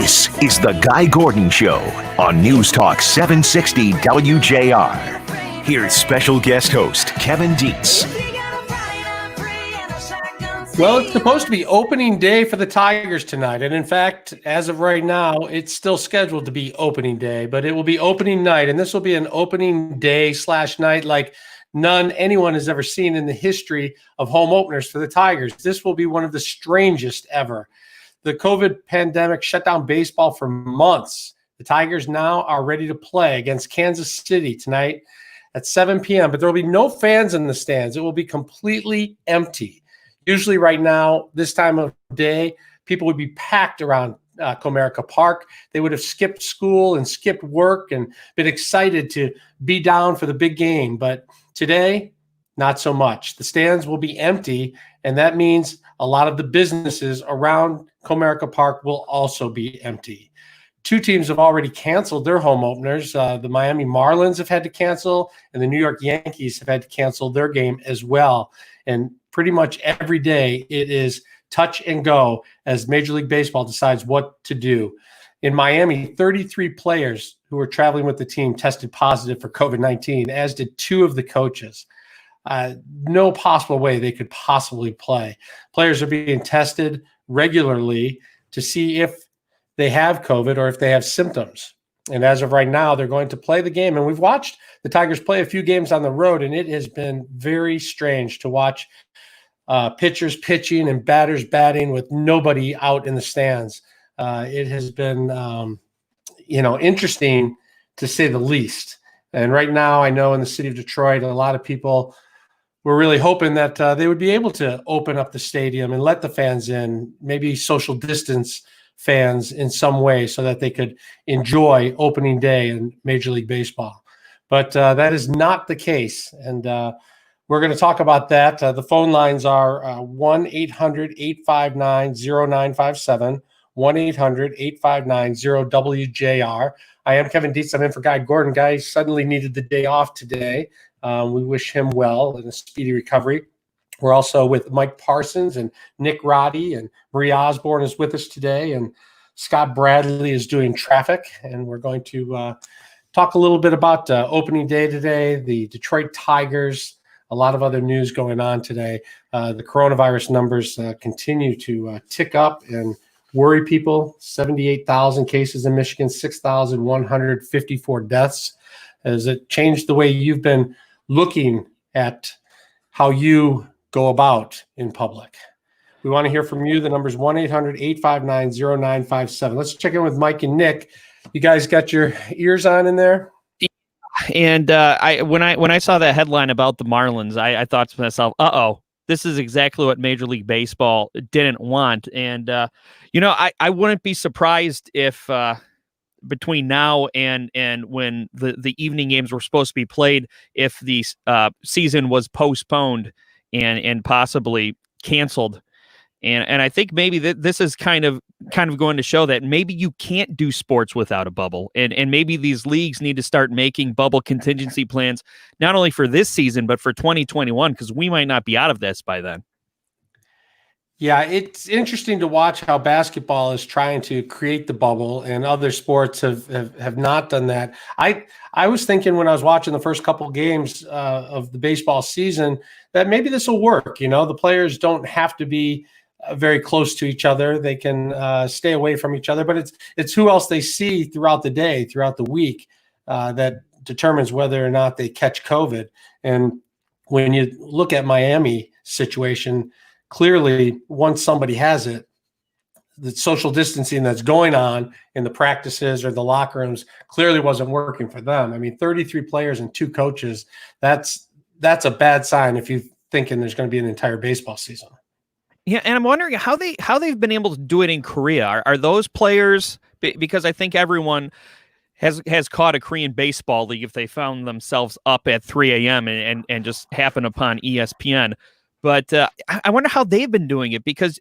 This is The Guy Gordon Show on News Talk 760 WJR. Here's special guest host Kevin Dietz. Well, it's supposed to be opening day for the Tigers tonight. And in fact, as of right now, it's still scheduled to be opening day, but it will be opening night. And this will be an opening day / night like none anyone has ever seen in the history of home openers for the Tigers. This will be one of the strangest ever. The COVID pandemic shut down baseball for months. The Tigers now are ready to play against Kansas City tonight at 7 p.m., but there will be no fans in the stands. It will be completely empty. Usually right now, this time of day, people would be packed around Comerica Park. They would have skipped school and skipped work and been excited to be down for the big game. But today, not so much. The stands will be empty, and that means a lot of the businesses around Comerica Park will also be empty. Two teams have already canceled their home openers. The Miami Marlins have had to cancel, and the New York Yankees have had to cancel their game as well. And pretty much every day it is touch and go as Major League Baseball decides what to do. In Miami, 33 players who were traveling with the team tested positive for COVID-19, as did two of the coaches. No possible way they could possibly play. Players are being tested regularly to see if they have COVID or if they have symptoms. And as of right now, they're going to play the game. And we've watched the Tigers play a few games on the road, and it has been very strange to watch pitchers pitching and batters batting with nobody out in the stands. It has been, interesting to say the least. And right now, I know in the city of Detroit, a lot of people were really hoping that they would be able to open up the stadium and let the fans in, maybe social distance fans in some way so that they could enjoy opening day in Major League Baseball. But that is not the case. And we're going to talk about that. The phone lines are 1-800-859-0957, 1-800-859-0WJR. I am Kevin Dietz. I'm in for Guy Gordon. Guy suddenly needed the day off today. We wish him well and a speedy recovery. We're also with Mike Parsons and Nick Roddy, and Marie Osborne is with us today, and Scott Bradley is doing traffic. And we're going to talk a little bit about opening day today, the Detroit Tigers, a lot of other news going on today. The coronavirus numbers continue to tick up and worry people. 78,000 cases in Michigan, 6,154 deaths. Has it changed the way you've been looking at how you go about in public? We want to hear from you. The number is 1-800-859-0957. Let's check in with Mike and Nick. You guys got your ears on in there? And when I saw that headline about the Marlins, I thought to myself, this is exactly what Major League Baseball didn't want. And, I wouldn't be surprised if between now and when the evening games were supposed to be played, if the season was postponed and possibly canceled. And I think maybe this is kind of going to show that maybe you can't do sports without a bubble. And maybe these leagues need to start making bubble contingency plans, not only for this season, but for 2021, because we might not be out of this by then. Yeah, it's interesting to watch how basketball is trying to create the bubble, and other sports have not done that. I was thinking when I was watching the first couple games of the baseball season that maybe this will work. The players don't have to be very close to each other. They can stay away from each other, but it's who else they see throughout the day, throughout the week, that determines whether or not they catch COVID. And when you look at Miami situation, clearly, once somebody has it, the social distancing that's going on in the practices or the locker rooms clearly wasn't working for them. I mean, 33 players and two coaches, that's a bad sign if you're thinking there's going to be an entire baseball season. Yeah, and I'm wondering how they've been able to do it in Korea. Are those players, because I think everyone has caught a Korean baseball league if they found themselves up at 3 a.m. and just happen upon ESPN. But I wonder how they've been doing it, because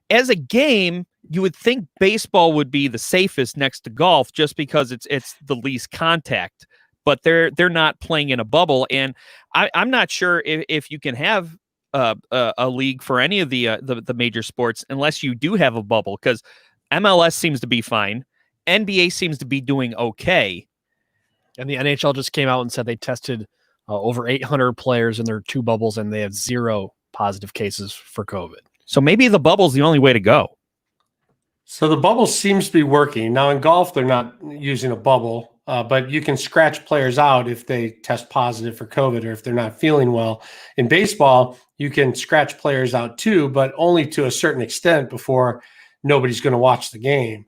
as a game, you would think baseball would be the safest next to golf just because it's the least contact. But they're not playing in a bubble, and I'm not sure if you can have a league for any of the major sports unless you do have a bubble, because MLS seems to be fine. NBA seems to be doing okay. And the NHL just came out and said they tested over 800 players in their 2 bubbles, and they have 0 positive cases for COVID. So maybe the bubble's the only way to go. So the bubble seems to be working. Now in golf, they're not using a bubble, but you can scratch players out if they test positive for COVID or if they're not feeling well. In baseball, you can scratch players out too, but only to a certain extent before nobody's going to watch the game.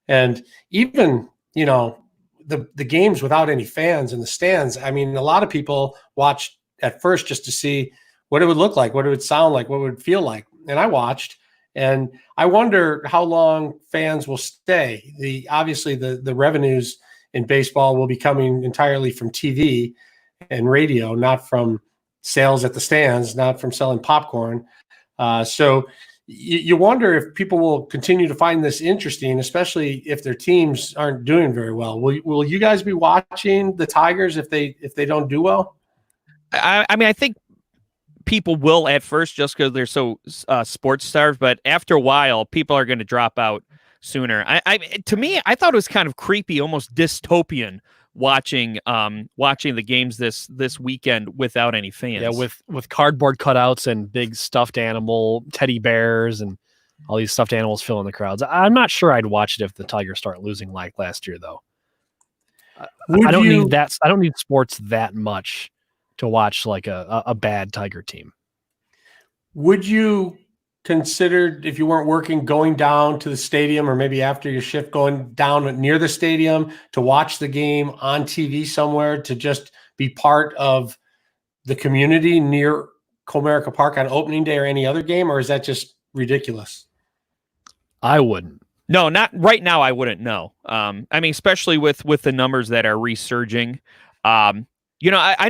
And even, the games without any fans in the stands, I mean, a lot of people watched at first just to see what it would look like, what it would sound like, what it would feel like. And I watched. And I wonder how long fans will stay. Obviously the revenues in baseball will be coming entirely from TV and radio, not from sales at the stands, not from selling popcorn. So you wonder if people will continue to find this interesting, especially if their teams aren't doing very well. Will you guys be watching the Tigers if they don't do well? I mean, I think people will at first just because they're so sports starved, but after a while, people are going to drop out sooner. To me, I thought it was kind of creepy, almost dystopian watching the games this weekend without any fans. Yeah, with cardboard cutouts and big stuffed animal teddy bears and all these stuffed animals filling the crowds. I'm not sure I'd watch it if the Tigers start losing like last year, though. I don't need that. I don't need sports that much to watch like a bad Tiger team. Would you consider, if you weren't working, going down to the stadium or maybe after your shift, going down near the stadium to watch the game on TV somewhere to just be part of the community near Comerica Park on opening day or any other game? Or is that just ridiculous? I wouldn't. No, not right now. I wouldn't. No. I mean, especially with the numbers that are resurging. I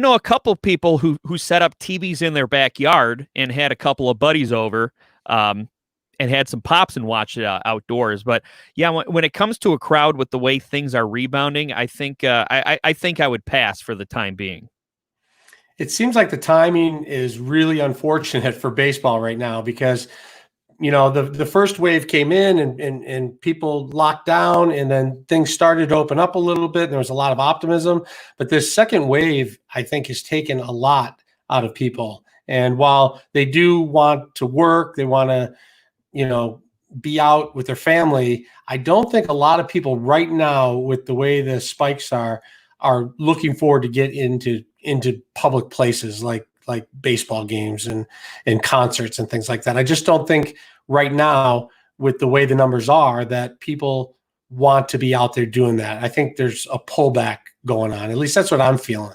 know a couple of people who set up TVs in their backyard and had a couple of buddies over and had some pops and watched it outdoors. But yeah, when it comes to a crowd with the way things are rebounding, I think I would pass for the time being. It seems like the timing is really unfortunate for baseball right now because the first wave came in and people locked down, and then things started to open up a little bit. And there was a lot of optimism, but this second wave, I think, has taken a lot out of people. And while they do want to work, they want to, be out with their family, I don't think a lot of people right now, with the way the spikes are looking forward to get into public places like baseball games and concerts and things like that. I just don't think right now, with the way the numbers are, that people want to be out there doing that. I think there's a pullback going on. At least that's what I'm feeling.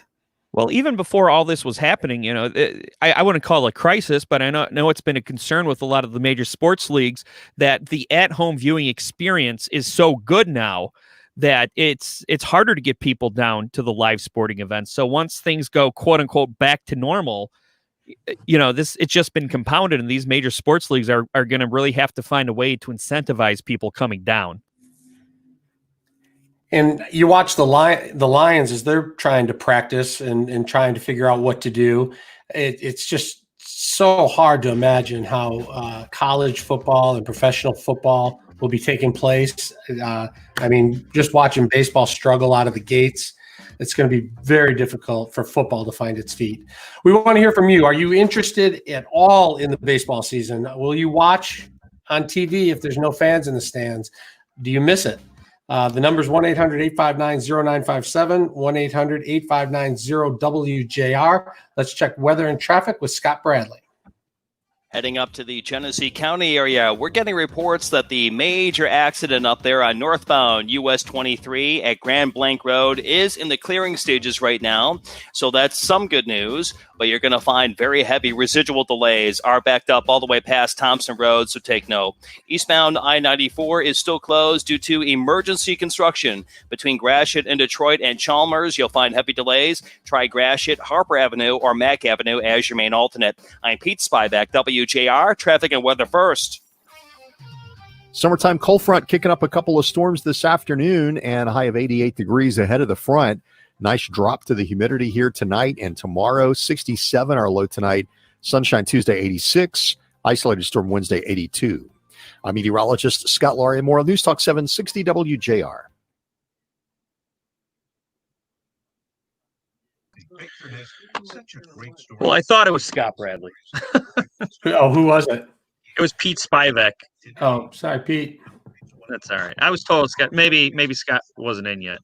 Well, even before all this was happening, I wouldn't call it a crisis, but I know it's been a concern with a lot of the major sports leagues that the at-home viewing experience is so good now that it's harder to get people down to the live sporting events. So once things go quote unquote back to normal, it's just been compounded, and these major sports leagues are going to really have to find a way to incentivize people coming down. And you watch the Lions as they're trying to practice and trying to figure out what to do. It's just so hard to imagine how college football and professional football will be taking place. I mean, just watching baseball struggle out of the gates, it's going to be very difficult for football to find its feet. We want to hear from you. Are you interested at all in the baseball season? Will you watch on TV if there's no fans in the stands? Do you miss it? The number is 1-800-859-0957, 1-800-859-0WJR. Let's check weather and traffic with Scott Bradley. Heading up to the Genesee County area, we're getting reports that the major accident up there on northbound US 23 at Grand Blanc Road is in the clearing stages right now. So that's some good news, but you're going to find very heavy residual delays are backed up all the way past Thompson Road, so take note. Eastbound I-94 is still closed due to emergency construction. Between Gratiot and Detroit and Chalmers, you'll find heavy delays. Try Gratiot, Harper Avenue, or Mack Avenue as your main alternate. I'm Pete Spivak, WJR, traffic and weather first. Summertime cold front kicking up a couple of storms this afternoon, and a high of 88 degrees ahead of the front. Nice drop to the humidity here tonight and tomorrow. 67 our low tonight. Sunshine Tuesday 86. Isolated storm Wednesday 82. I'm meteorologist Scott Laurie. More on News Talk 760 WJR. Well, I thought it was Scott Bradley. Oh, who was it? It was Pete Spivak. Oh, sorry, Pete. That's all right. I was told Scott. Maybe Scott wasn't in yet.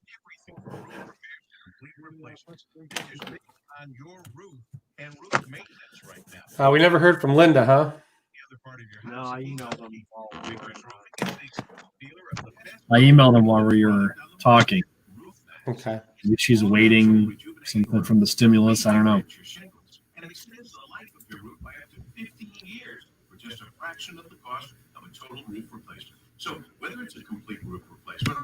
We never heard from Linda, huh? No, I emailed them. I emailed them while we were talking. Okay. Maybe she's awaiting something from the stimulus. I don't know. So whether it's a complete roof replacement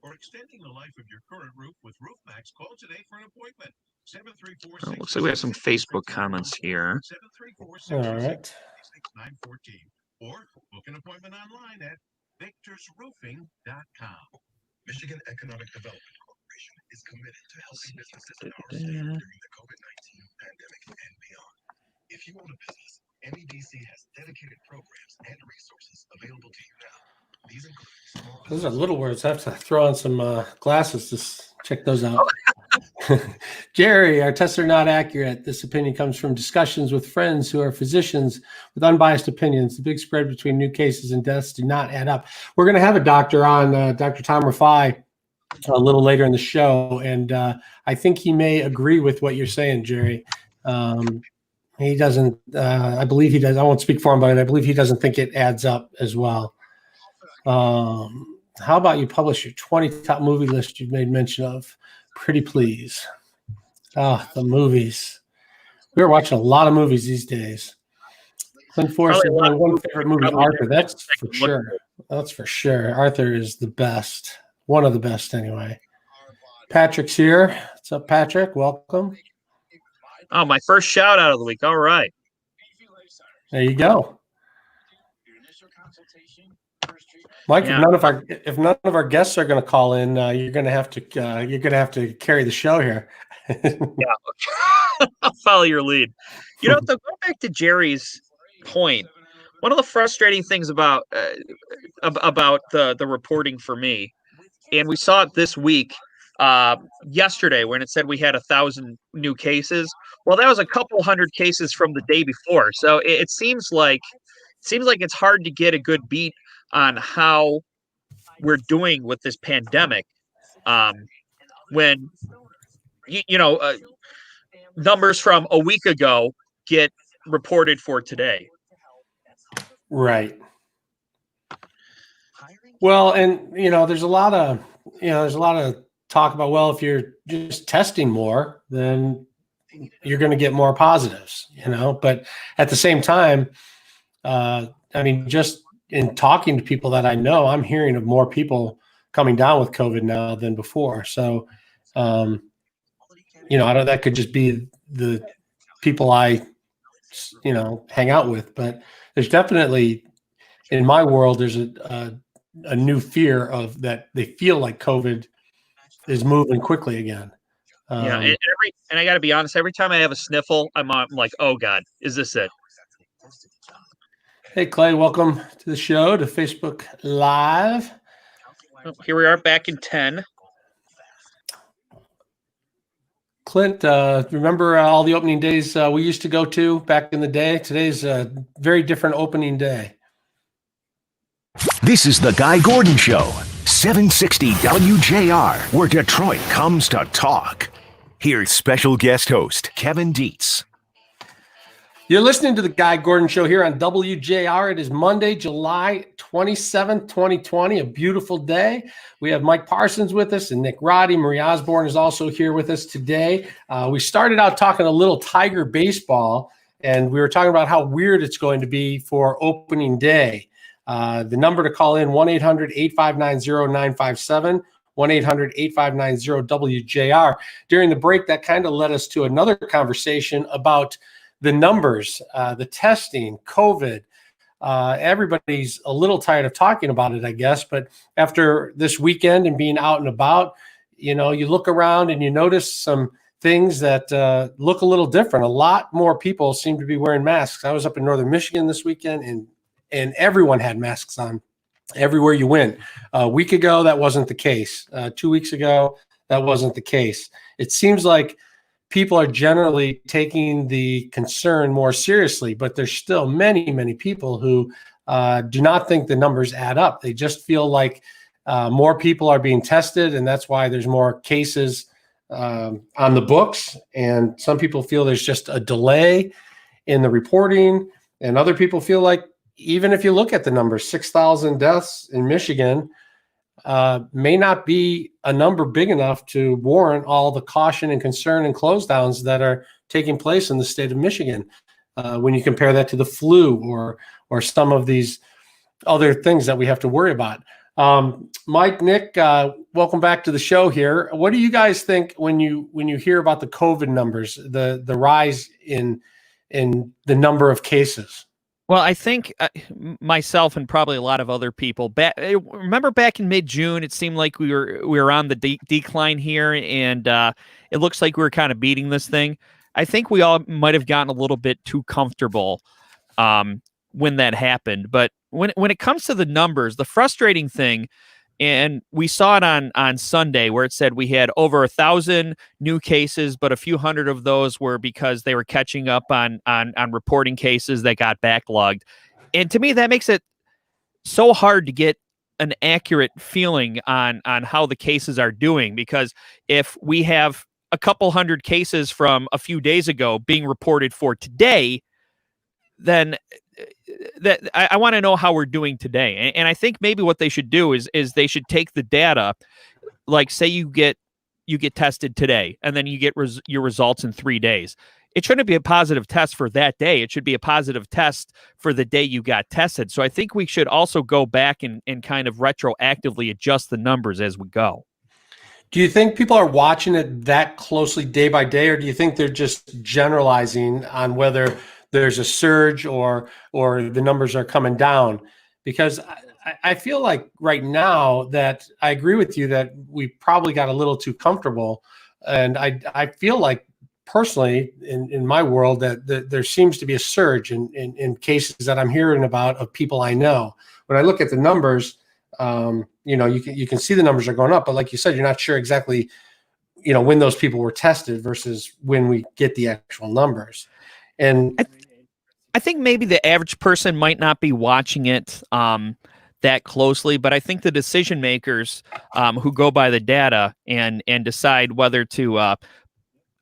or extending the life of your current roof with RoofMax, call today for an appointment. 734. Looks like we have some Facebook comments here. All right. 914 or book an appointment online at victorsroofing.com. Michigan Economic Development Corporation is committed to helping businesses in our state during the COVID-19 pandemic and beyond. If you own a business, MEDC has dedicated programs and resources available to you now. These include small Those are little words. I have to throw on some glasses to check those out. Jerry, our tests are not accurate. This opinion comes from discussions with friends who are physicians with unbiased opinions. The big spread between new cases and deaths do not add up. We're going to have a doctor on, Dr. Tom Rafai, a little later in the show, and I think he may agree with what you're saying, Jerry. He doesn't, I believe he does. I won't speak for him, but I believe he doesn't think it adds up as well. How about you publish your 20 top movie list you've made mention of? Pretty please. The movies. We're watching a lot of movies these days. Clint Forrest is my one favorite movie, Arthur. That's for sure. That's for sure. Arthur is the best. One of the best, anyway. Patrick's here. What's up, Patrick? Welcome. Oh, my first shout out of the week. All right. There you go. Mike, Yeah. if none of our guests are going to call in, you're going to have to carry the show here. Yeah, I'll follow your lead. You know, going back to Jerry's point, one of the frustrating things about the reporting for me, and we saw it this week, yesterday when it said we had 1,000 new cases. Well, that was a couple hundred cases from the day before. So it seems like it's hard to get a good beat on how we're doing with this pandemic. When numbers from a week ago get reported for today. Right. Well, and there's a lot of talk about, well, if you're just testing more, then you're going to get more positives, but at the same time, just in talking to people that I know, I'm hearing of more people coming down with COVID now than before. So, I don't, that could just be the people I, hang out with, but there's definitely, in my world, there's a new fear of that. They feel like COVID is moving quickly again. And I got to be honest, every time I have a sniffle, I'm like, oh God, is this it? Hey, Clay, welcome to the show, to Facebook Live. Oh, here we are back in 10. Clint, remember all the opening days we used to go to back in the day? Today's a very different opening day. This is the Guy Gordon Show, 760 WJR, where Detroit comes to talk. Here's special guest host Kevin Dietz. You're listening to the Guy Gordon Show here on WJR. It is Monday, July 27th, 2020, a beautiful day. We have Mike Parsons with us and Nick Roddy. Marie Osborne is also here with us today. We started out talking a little Tiger baseball, and we were talking about how weird it's going to be for opening day. The number to call in, 1-800-859-0957, 1-800-859-0WJR. During the break, that kind of led us to another conversation about the numbers, the testing, COVID. Everybody's a little tired of talking about it, I guess. But after this weekend and being out and about, you look around and you notice some things that look a little different. A lot more people seem to be wearing masks. I was up in northern Michigan this weekend, and everyone had masks on everywhere you went. A week ago, that wasn't the case. 2 weeks ago, that wasn't the case. It seems like people are generally taking the concern more seriously, but there's still many, many people who do not think the numbers add up. They just feel like more people are being tested, and that's why there's more cases on the books. And some people feel there's just a delay in the reporting, and other people feel like even if you look at the numbers, 6,000 deaths in Michigan may not be a number big enough to warrant all the caution and concern and close downs that are taking place in the state of Michigan. When you compare that to the flu or some of these other things that we have to worry about. Mike, Nick, welcome back to the show here. What do you guys think when you hear about the COVID numbers, the rise in the number of cases? Well, I think myself and probably a lot of other people remember back in mid-June, it seemed like we were on the decline here, and it looks like we were kind of beating this thing. I think we all might have gotten a little bit too comfortable when that happened. But when it comes to the numbers, the frustrating thing, and we saw it on Sunday where it said we had over 1,000 new cases, but a few hundred of those were because they were catching up on reporting cases that got backlogged. And to me, that makes it so hard to get an accurate feeling on how the cases are doing, because if we have a couple hundred cases from a few days ago being reported for today, then that I want to know how we're doing today. And I think maybe what they should do is they should take the data, like say you get tested today and then you get your results in 3 days. It shouldn't be a positive test for that day. It should be a positive test for the day you got tested. So I think we should also go back and kind of retroactively adjust the numbers as we go. Do you think people are watching it that closely day by day, or do you think they're just generalizing on whether there's a surge or the numbers are coming down? Because I feel like right now that I agree with you that we probably got a little too comfortable. And I feel like personally in my world that there seems to be a surge in cases that I'm hearing about of people I know. When I look at the numbers, you can see the numbers are going up, but like you said, you're not sure exactly, when those people were tested versus when we get the actual numbers. And I think maybe the average person might not be watching it that closely, but I think the decision makers who go by the data and decide whether to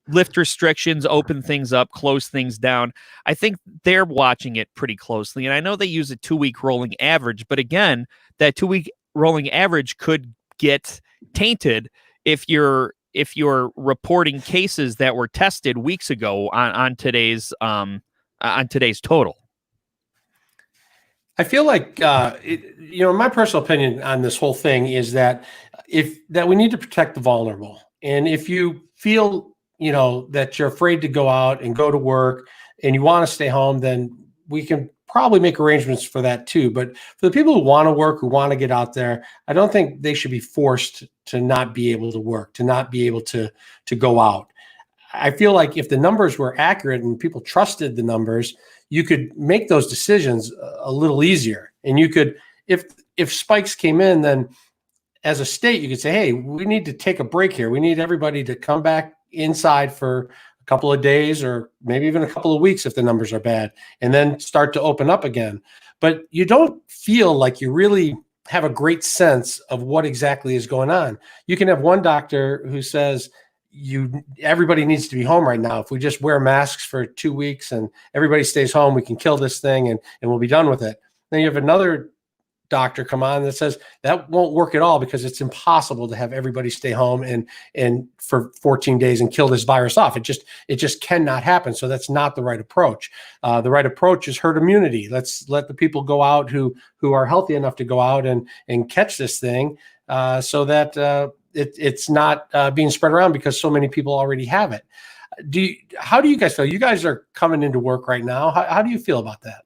lift restrictions, open things up, close things down, I think they're watching it pretty closely. And I know they use a 2-week rolling average, but again, that 2-week rolling average could get tainted if you're reporting cases that were tested weeks ago on today's total. I feel like, my personal opinion on this whole thing is that we need to protect the vulnerable. And if you feel, that you're afraid to go out and go to work and you want to stay home, then we can probably make arrangements for that too. But for the people who want to work, who want to get out there, I don't think they should be forced to not be able to work, to not be able to go out. I feel like if the numbers were accurate and people trusted the numbers, you could make those decisions a little easier. And you could, if spikes came in, then as a state, you could say, hey, we need to take a break here. We need everybody to come back inside for a couple of days or maybe even a couple of weeks if the numbers are bad, and then start to open up again. But you don't feel like you really have a great sense of what exactly is going on. You can have one doctor who says, everybody needs to be home right now. If we just wear masks for 2 weeks and everybody stays home, we can kill this thing and we'll be done with it. Then you have another doctor come on that says that won't work at all because it's impossible to have everybody stay home and for 14 days and kill this virus off. It just cannot happen. So that's not the right approach. The right approach is herd immunity. Let's let the people go out who are healthy enough to go out and catch this thing so that it's not being spread around because so many people already have it. How do you guys feel? You guys are coming into work right now. How do you feel about that?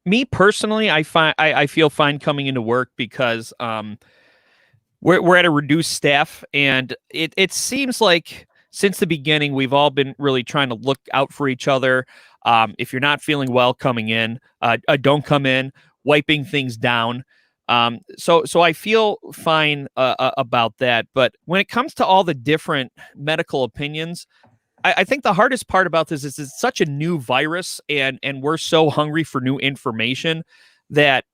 Me personally, I feel fine coming into work because we're at a reduced staff, and it seems like since the beginning we've all been really trying to look out for each other. If you're not feeling well coming in, don't come in, wiping things down. So I feel fine about that. But when it comes to all the different medical opinions, I think the hardest part about this is it's such a new virus, and we're so hungry for new information that,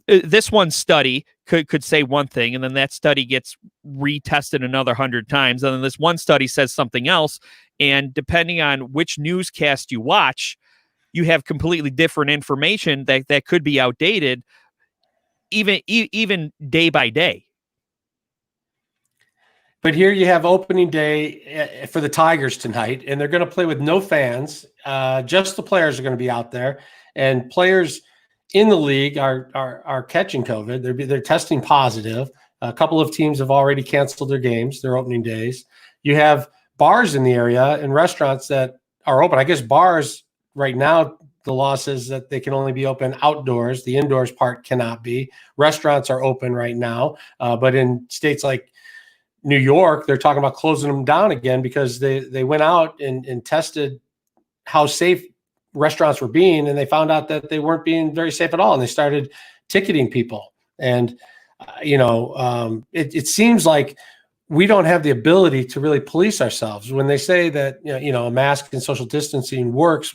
this one study could say one thing, and then that study gets retested another 100 times, and then this one study says something else, and depending on which newscast you watch, you have completely different information that could be outdated, even day by day. But here you have opening day for the Tigers tonight, and they're going to play with no fans. Just the players are going to be out there, and players in the league are catching COVID. They're testing positive. A couple of teams have already canceled their games, their opening days. You have bars in the area and restaurants that are open. I guess bars right now, the law says that they can only be open outdoors. The indoors part cannot be. Restaurants are open right now, but in states like New York, they're talking about closing them down again because they went out and tested how safe restaurants were being, and they found out that they weren't being very safe at all, and they started ticketing people. And it seems like we don't have the ability to really police ourselves. When they say that a mask and social distancing works,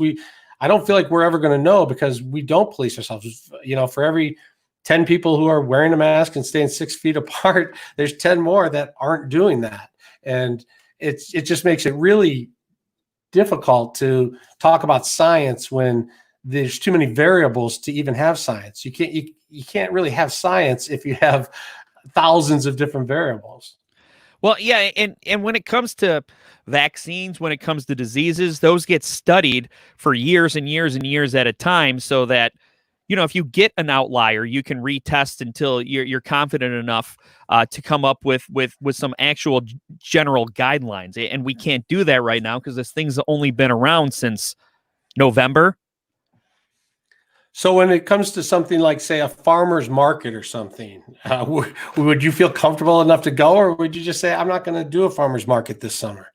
I don't feel like we're ever going to know because we don't police ourselves. For every 10 people who are wearing a mask and staying 6 feet apart, there's 10 more that aren't doing that. And it just makes it really difficult to talk about science when there's too many variables to even have science. You can't really have science if you have thousands of different variables. Well, yeah, and when it comes to vaccines, when it comes to diseases, those get studied for years and years and years at a time, so that if you get an outlier, you can retest until you're confident enough to come up with some actual general guidelines. And we can't do that right now because this thing's only been around since November. So when it comes to something like, say, a farmer's market or something, would you feel comfortable enough to go, or would you just say, I'm not going to do a farmer's market this summer?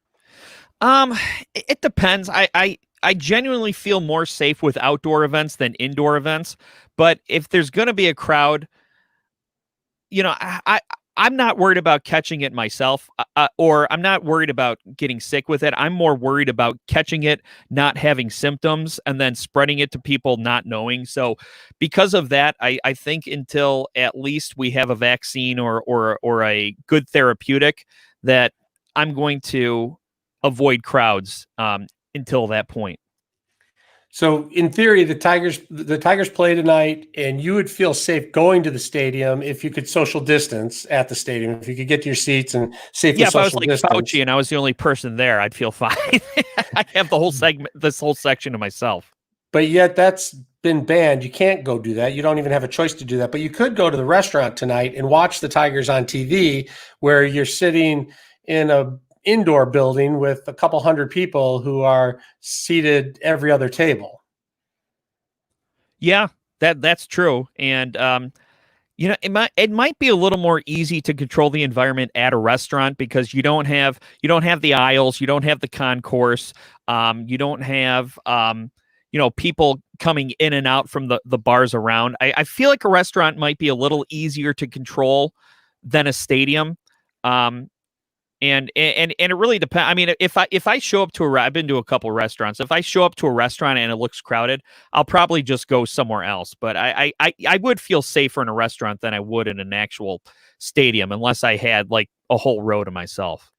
It depends. I genuinely feel more safe with outdoor events than indoor events. But if there's going to be a crowd, I'm not worried about catching it myself, or I'm not worried about getting sick with it. I'm more worried about catching it, not having symptoms, and then spreading it to people not knowing. So because of that, I think until at least we have a vaccine or a good therapeutic, that I'm going to avoid crowds until that point. So in theory, the Tigers play tonight, and you would feel safe going to the stadium if you could social distance at the stadium, if you could get to your seats and safely social distance. Yeah, if I was like Fauci and I was the only person there, I'd feel fine. I have this whole section to myself. But yet that's been banned. You can't go do that. You don't even have a choice to do that. But you could go to the restaurant tonight and watch the Tigers on TV, where you're sitting in a indoor building with a couple hundred people who are seated every other table. Yeah, that's true. And it might be a little more easy to control the environment at a restaurant because you don't have the aisles, you don't have the concourse, you don't have people coming in and out from the bars around. I feel like a restaurant might be a little easier to control than a stadium. And it really depends. I mean, if I show up to I've been to a couple restaurants. If I show up to a restaurant and it looks crowded, I'll probably just go somewhere else. But I would feel safer in a restaurant than I would in an actual stadium, unless I had like a whole row to myself.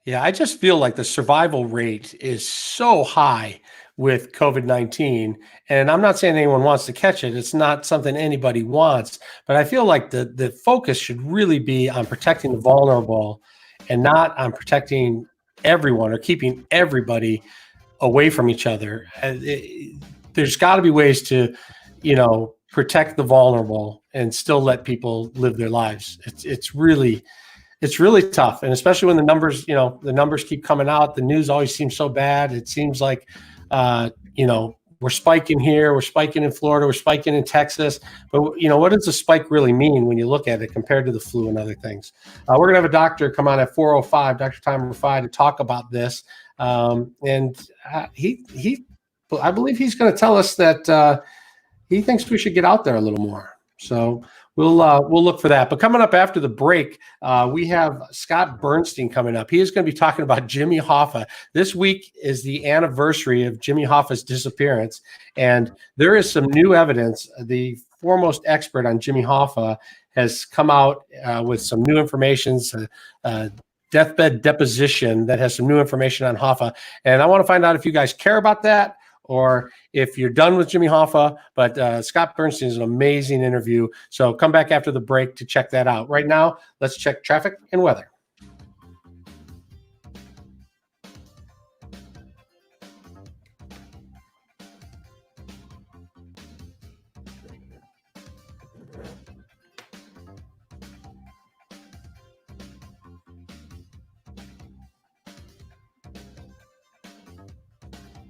Yeah, I just feel like the survival rate is so high with COVID-19. And I'm not saying anyone wants to catch it. It's not something anybody wants. But I feel like the focus should really be on protecting the vulnerable and not on protecting everyone or keeping everybody away from each other. There's got to be ways to, protect the vulnerable and still let people live their lives. It's really tough. And especially when the numbers keep coming out, the news always seems so bad. It seems like, we're spiking here, we're spiking in Florida, we're spiking in Texas. But, what does a spike really mean when you look at it compared to the flu and other things? We're going to have a doctor come on at 4:05, Dr. Tom Rafai, to talk about this. And I believe he's going to tell us that he thinks we should get out there a little more. So we'll look for that. But coming up after the break, we have Scott Bernstein coming up. He is going to be talking about Jimmy Hoffa. This week is the anniversary of Jimmy Hoffa's disappearance, and there is some new evidence. The foremost expert on Jimmy Hoffa has come out with some new information, deathbed deposition that has some new information on Hoffa. And I want to find out if you guys care about that or if you're done with Jimmy Hoffa. But Scott Bernstein is an amazing interview. So come back after the break to check that out. Right now, let's check traffic and weather.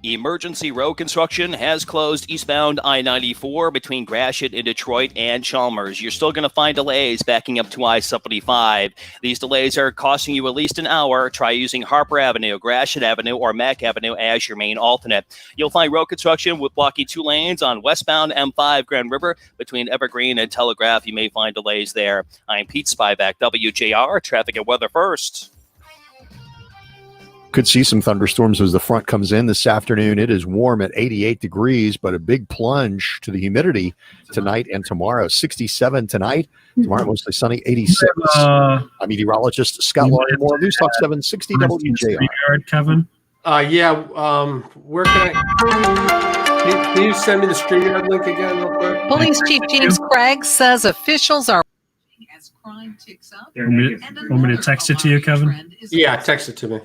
Emergency road construction has closed eastbound I-94 between Gratiot and Detroit and Chalmers. You're still going to find delays backing up to I-75. These delays are costing you at least an hour. Try using Harper Avenue, Gratiot Avenue, or Mack Avenue as your main alternate. You'll find road construction with blocking 2 lanes on westbound M5 Grand River between Evergreen and Telegraph. You may find delays there. I'm Pete Spivak, WJR, traffic and weather first. Could see some thunderstorms as the front comes in this afternoon. It is warm at 88 degrees, but a big plunge to the humidity tonight and tomorrow. 67 tonight. Tomorrow, mostly sunny, 86. I'm meteorologist Scott Larimore, News Talk 760 WJR. Kevin? Where can I? Can you send me the StreamYard link again real quick? Police Chief James Craig says officials are as crime ticks up. Want me to text it to you, Kevin? Yeah, text it to me.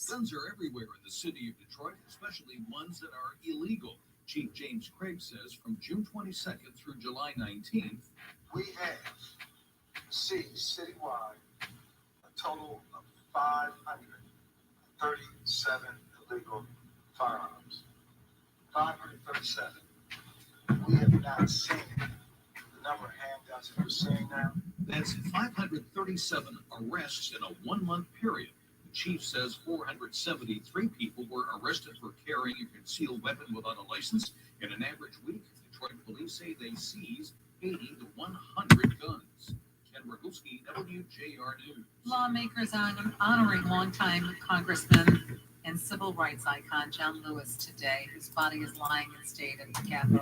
Guns are everywhere in the city of Detroit, especially ones that are illegal. Chief James Craig says from June 22nd through July 19th, We have seized citywide a total of 537 illegal firearms. 537. We have not seen the number of handguns that we're seeing now. that's 537 arrests in a 1-month period. The chief says 473 people were arrested for carrying a concealed weapon without a license. In an average week, Detroit police say they seize 80 to 100 guns. Ken Roguski, WJR News. Lawmakers are honoring longtime Congressman and civil rights icon John Lewis today, whose body is lying in state at the Capitol.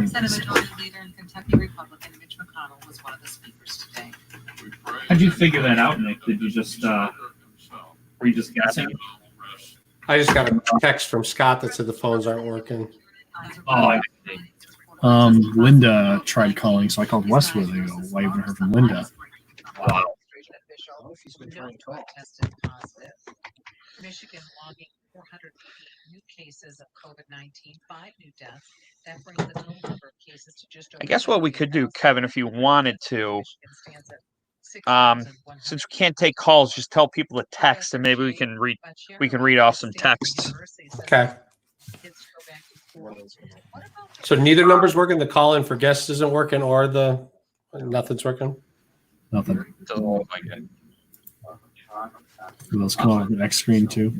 Senate Majority Leader and Kentucky Republican Mitch McConnell was one of the speakers today. How'd you figure that out, Nick? Did you just were you just guessing? I just got a text from Scott that said the phones aren't working. Oh, I see. Linda tried calling, so I called Westwood. I go, why haven't heard from Linda? Wow. She's been tested positive. Michigan logging 400 new cases of COVID-19, 5 new deaths. That brings the total number of cases to just over. I guess what we could do, Kevin, if you wanted to, since we can't take calls, just tell people to text, and maybe we can read off some texts. Okay. So neither number's working. The call in for guests isn't working, or the nothing's working. Nothing. Oh my god. Do those come up on X screen too?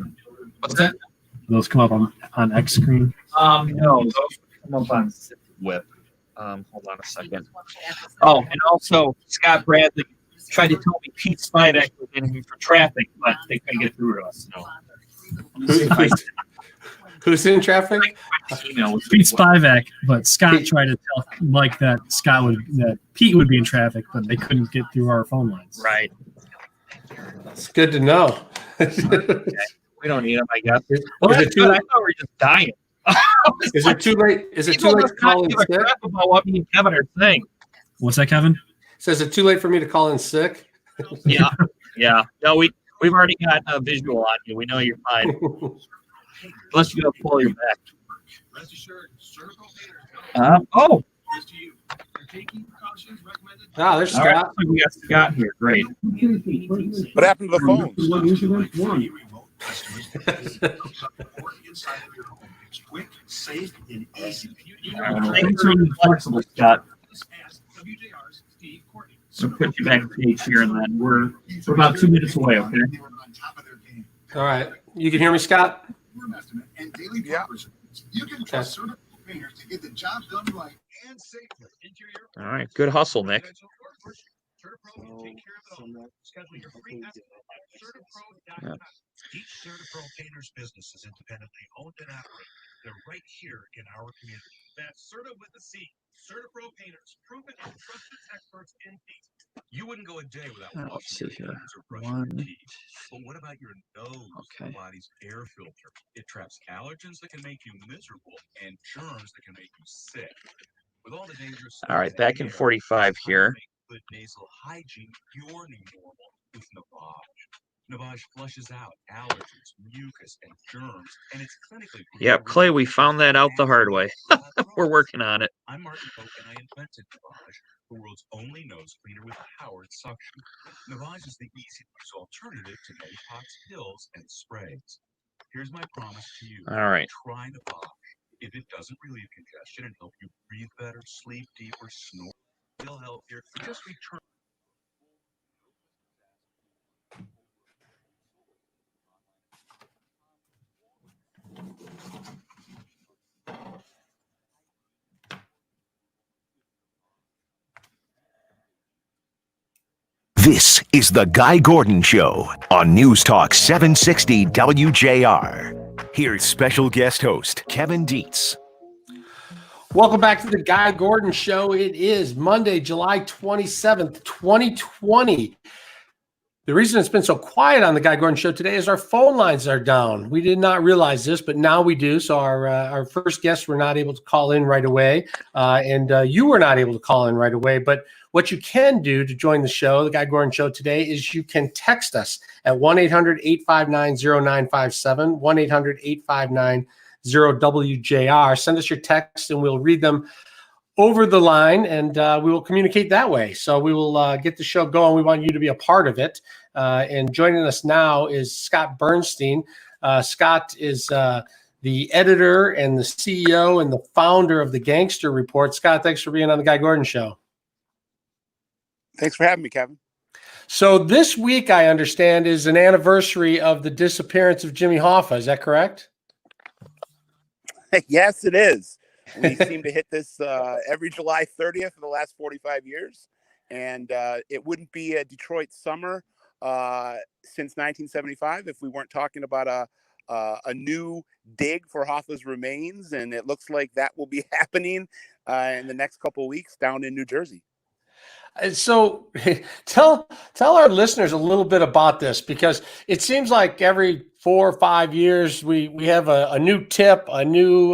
What's that? Do those come up on X screen? No, those come up on Whip. Hold on a second. Oh, and also Scott Bradley tried to tell me Pete Spivak was in him for traffic, but they couldn't get through to us. No. Who's in traffic? Pete Spivak, but Scott tried to tell Mike that Pete would be in traffic, but they couldn't get through our phone lines. Right. It's good to know. Okay. We don't need them, I guess. Well, is it too late? I thought we were just dying. Is it too late? Is it too late to call in sick? About what me and Kevin are saying. What's that, Kevin? Says it too late for me to call in sick? Yeah. Yeah. No, we've already got a visual on you. We know you're fine. Unless you go pull your back. Oh. Ah, there's Scott. Right. We got Scott here. Great. What happened to the phones? Quick, safe, and easy. Thanks for being flexible, Scott. So put you back page here, and then we're about 2 minutes away. Okay. All right. You can hear me, Scott? And daily progress. You can trust certified painters to get the job done right All right, good hustle, Nick. Yeah. Each CertaPro painter's business is independently owned and operated. They're right here in our community. That's Certa with a C. CertaPro painters, proven and trusted experts in paint. You wouldn't go a day without Let's see washing your here. hands or brushing your 1. teeth. But what about your nose? Okay. The body's air filter. It traps allergens that can make you miserable and germs that can make you sick. With all the dangerous All right, back in 45 here. Good nasal hygiene, your new normal with Navage. Navage flushes out allergens, mucus, and germs, and it's clinically proven. Yep, Clay, we found that out the hard way. We're working on it. I'm Martin Pope, and I invented Navage, the world's only nose cleaner with powered suction. Navage is the easy-to-use alternative to Medipox pills and sprays. Here's my promise to you. All right. Try Navage. If it doesn't relieve congestion and help you breathe better, sleep deeper, snore, feel healthier, just return. This is The Guy Gordon Show on News Talk 760 WJR. Here's special guest host Kevin Dietz. Welcome back to The Guy Gordon Show. It is Monday, July 27th, 2020. The reason it's been so quiet on The Guy Gordon Show today is our phone lines are down. We did not realize this, but now we do. So our first guests were not able to call in right away, and you were not able to call in right away. But what you can do to join the show, The Guy Gordon Show today, is you can text us at 1-800-859-0957, 1-800-859-0WJR. Send us your text, and we'll read them over the line, and we will communicate that way. So we will get the show going. We want you to be a part of it. And joining us now is Scott Bernstein. Scott is the editor and the CEO and the founder of the Gangster Report. Scott, thanks for being on the Guy Gordon Show. Thanks for having me, Kevin. So this week, I understand, is an anniversary of the disappearance of Jimmy Hoffa. Is that correct? Yes, it is. We seem to hit this every July 30th for the last 45 years. And it wouldn't be a Detroit summer since 1975 if we weren't talking about a new dig for Hoffa's remains. And it looks like that will be happening in the next couple of weeks down in New Jersey. So tell our listeners a little bit about this, because it seems like every 4 or 5 years we have a new tip, a new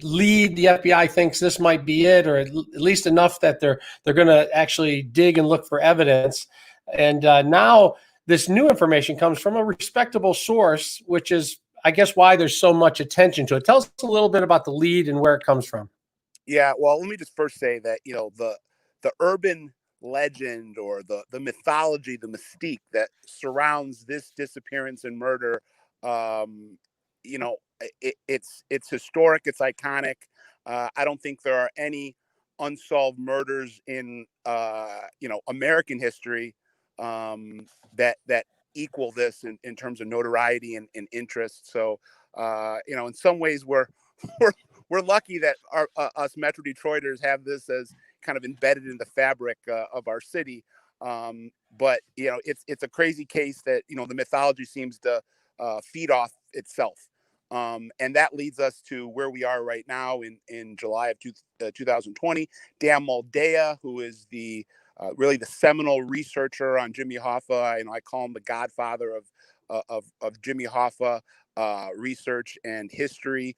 lead. The FBI thinks this might be it, or at least enough that they're going to actually dig and look for evidence. And now this new information comes from a respectable source, which is, I guess, why there's so much attention to it. Tell us a little bit about the lead and where it comes from. Yeah, well, let me just first say that, the urban legend or the mythology, the mystique that surrounds this disappearance and murder, it's historic, it's iconic. I don't think there are any unsolved murders in American history that equal this in terms of notoriety and interest. So in some ways we're lucky that us Metro Detroiters have this as kind of embedded in the fabric of our city. But it's a crazy case that, the mythology seems to feed off itself. And that leads us to where we are right now in July of 2020. Dan Moldea, who is really the seminal researcher on Jimmy Hoffa, I call him the godfather of Jimmy Hoffa research and history,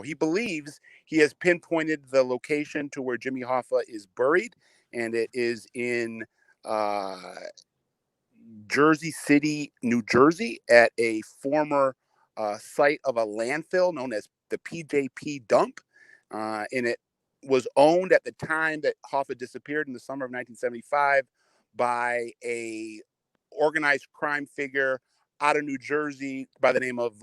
he believes he has pinpointed the location to where Jimmy Hoffa is buried, and it is in Jersey City, New Jersey, at a former site of a landfill known as the PJP dump. And it was owned at the time that Hoffa disappeared in the summer of 1975 by a organized crime figure out of New Jersey by the name of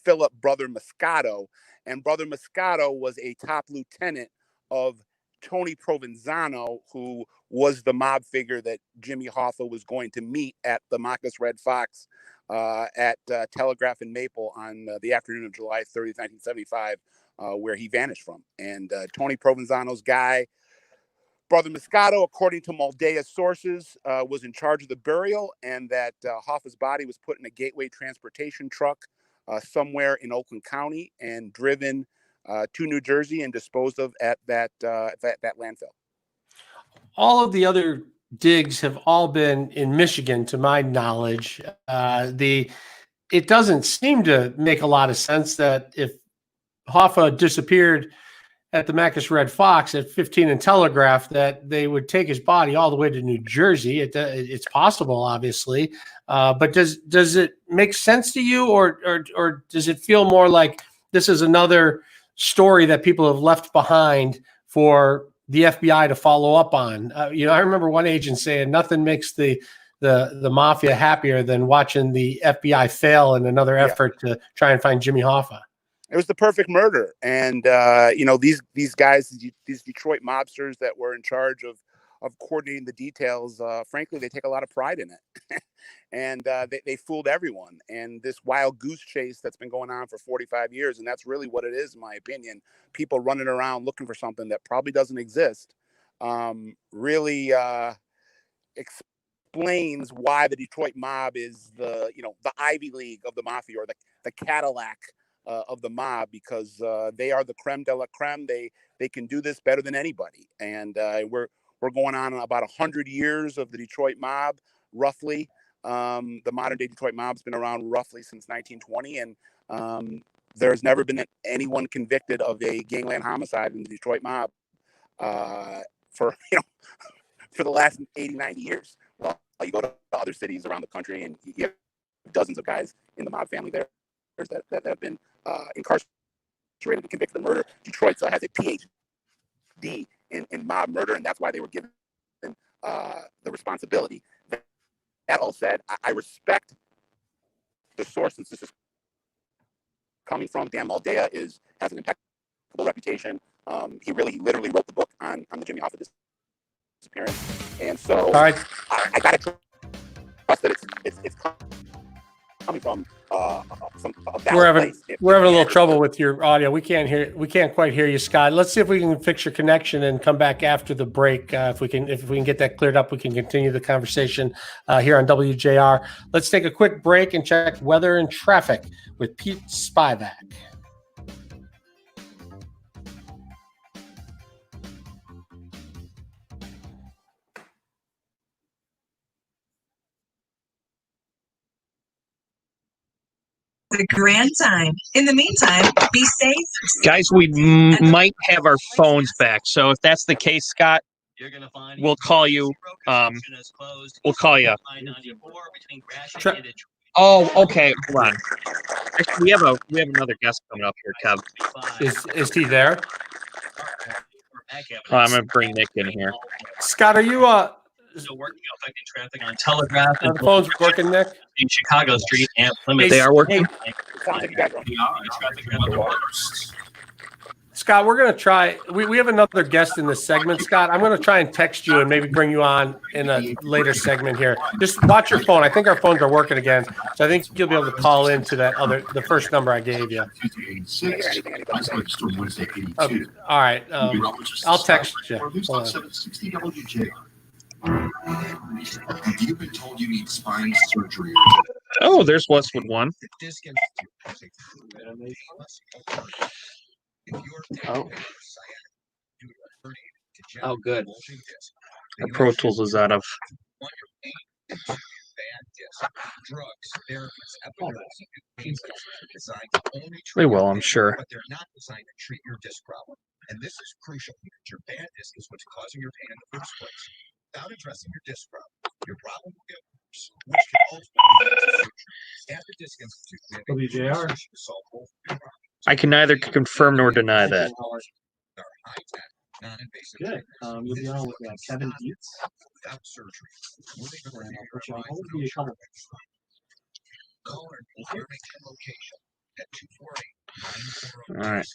Philip Brother Moscato. And Brother Moscato was a top lieutenant of Tony Provenzano, who was the mob figure that Jimmy Hoffa was going to meet at the Marcus Red Fox at Telegraph and Maple on the afternoon of July 30th, 1975, where he vanished from. And Tony Provenzano's guy, Brother Moscato, according to Moldea sources, was in charge of the burial, and that Hoffa's body was put in a gateway transportation truck somewhere in Oakland County and driven to New Jersey and disposed of at that landfill. All of the other digs have all been in Michigan, to my knowledge. It doesn't seem to make a lot of sense that if Hoffa disappeared at the Macus Red Fox at 15 and Telegraph, that they would take his body all the way to New Jersey. It's possible, obviously, but does it make sense to you, or does it feel more like this is another story that people have left behind for the FBI to follow up on? I remember one agent saying nothing makes the mafia happier than watching the FBI fail in another effort to try and find Jimmy Hoffa. It was the perfect murder. And, these guys, these Detroit mobsters that were in charge of coordinating the details, frankly, they take a lot of pride in it. And they fooled everyone. And this wild goose chase that's been going on for 45 years, and that's really what it is, in my opinion, people running around looking for something that probably doesn't exist, really explains why the Detroit mob is the Ivy League of the mafia, or the Cadillac of the mob, because they are the creme de la creme. They can do this better than anybody. And we're going on about 100 years of the Detroit mob, roughly. The modern day Detroit mob's been around roughly since 1920, and there's never been anyone convicted of a gangland homicide in the Detroit mob for the last 80, 90 years. Well, you go to other cities around the country, and you have dozens of guys in the mob family there that have been incarcerated and convicted of murder. Detroit has a PhD in mob murder, and that's why they were given the responsibility. That all said, I respect the source since this is coming from. Dan Moldea has an impeccable reputation. He literally wrote the book on the Jimmy Hoffa disappearance, and so I gotta trust that it's coming from we're having a little trouble with your audio. We can't quite hear you, Scott. Let's see if we can fix your connection and come back after the break. If we can get that cleared up, we can continue the conversation here on WJR. Let's take a quick break and check weather and traffic with Pete Spivak. The grand time. In the meantime, be safe. Guys, we might have our phones back. So if that's the case, Scott, we'll call you. We'll call you. Oh, okay. Hold on. Actually, we have another guest coming up here, Kev. Is he there? Oh, I'm gonna bring Nick in here. Scott, are you still working affecting traffic on Telegraph and the phone's working, Nick? In Chicago Street and Plymouth. They are working. Scott, we're going to try. We have another guest in this segment, Scott. I'm going to try and text you and maybe bring you on in a later segment here. Just watch your phone. I think our phones are working again. So I think you'll be able to call into the first number I gave you. Okay, all right. I'll text you. Have you been told you need spine surgery? Oh, there's Westwood one. Oh, good. The Pro Tools is out of. They will, I'm sure. But they're not designed to treat your disc problem. And this is crucial because your bad disc is what's causing your pain in the first place. Without addressing your disc problem, your problem will get worse, which can ultimately lead to surgery. At the Disc Institute, WJR to solve both your problems. I can neither confirm nor deny that. Good. You'll be on with Kevin Dietz. Without surgery, I'll put you on hold. Be a couple. Call our Irvington location at 248-9406. All right.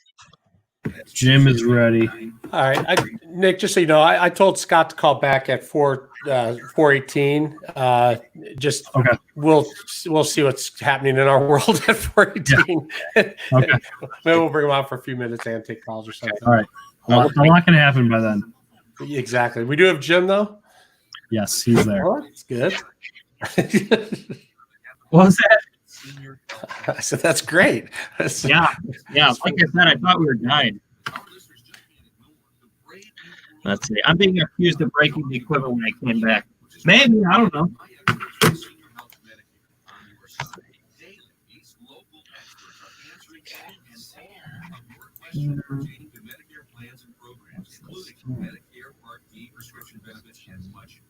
Jim is ready. All right, Nick. Just so you know, I told Scott to call back at 4:18. Just Okay. We'll see what's happening in our world at 4:18. Okay. Maybe we'll bring him out for a few minutes and take calls or something. All right. A lot can happen by then. Exactly. We do have Jim though. Yes, he's there. Oh, that's good. What was that? I said that's great. Yeah. Like I said, I thought we were dying. Let's see. I'm being accused of breaking the equipment when I came back. Maybe, I don't know. Medicare Part D prescription benefits and much.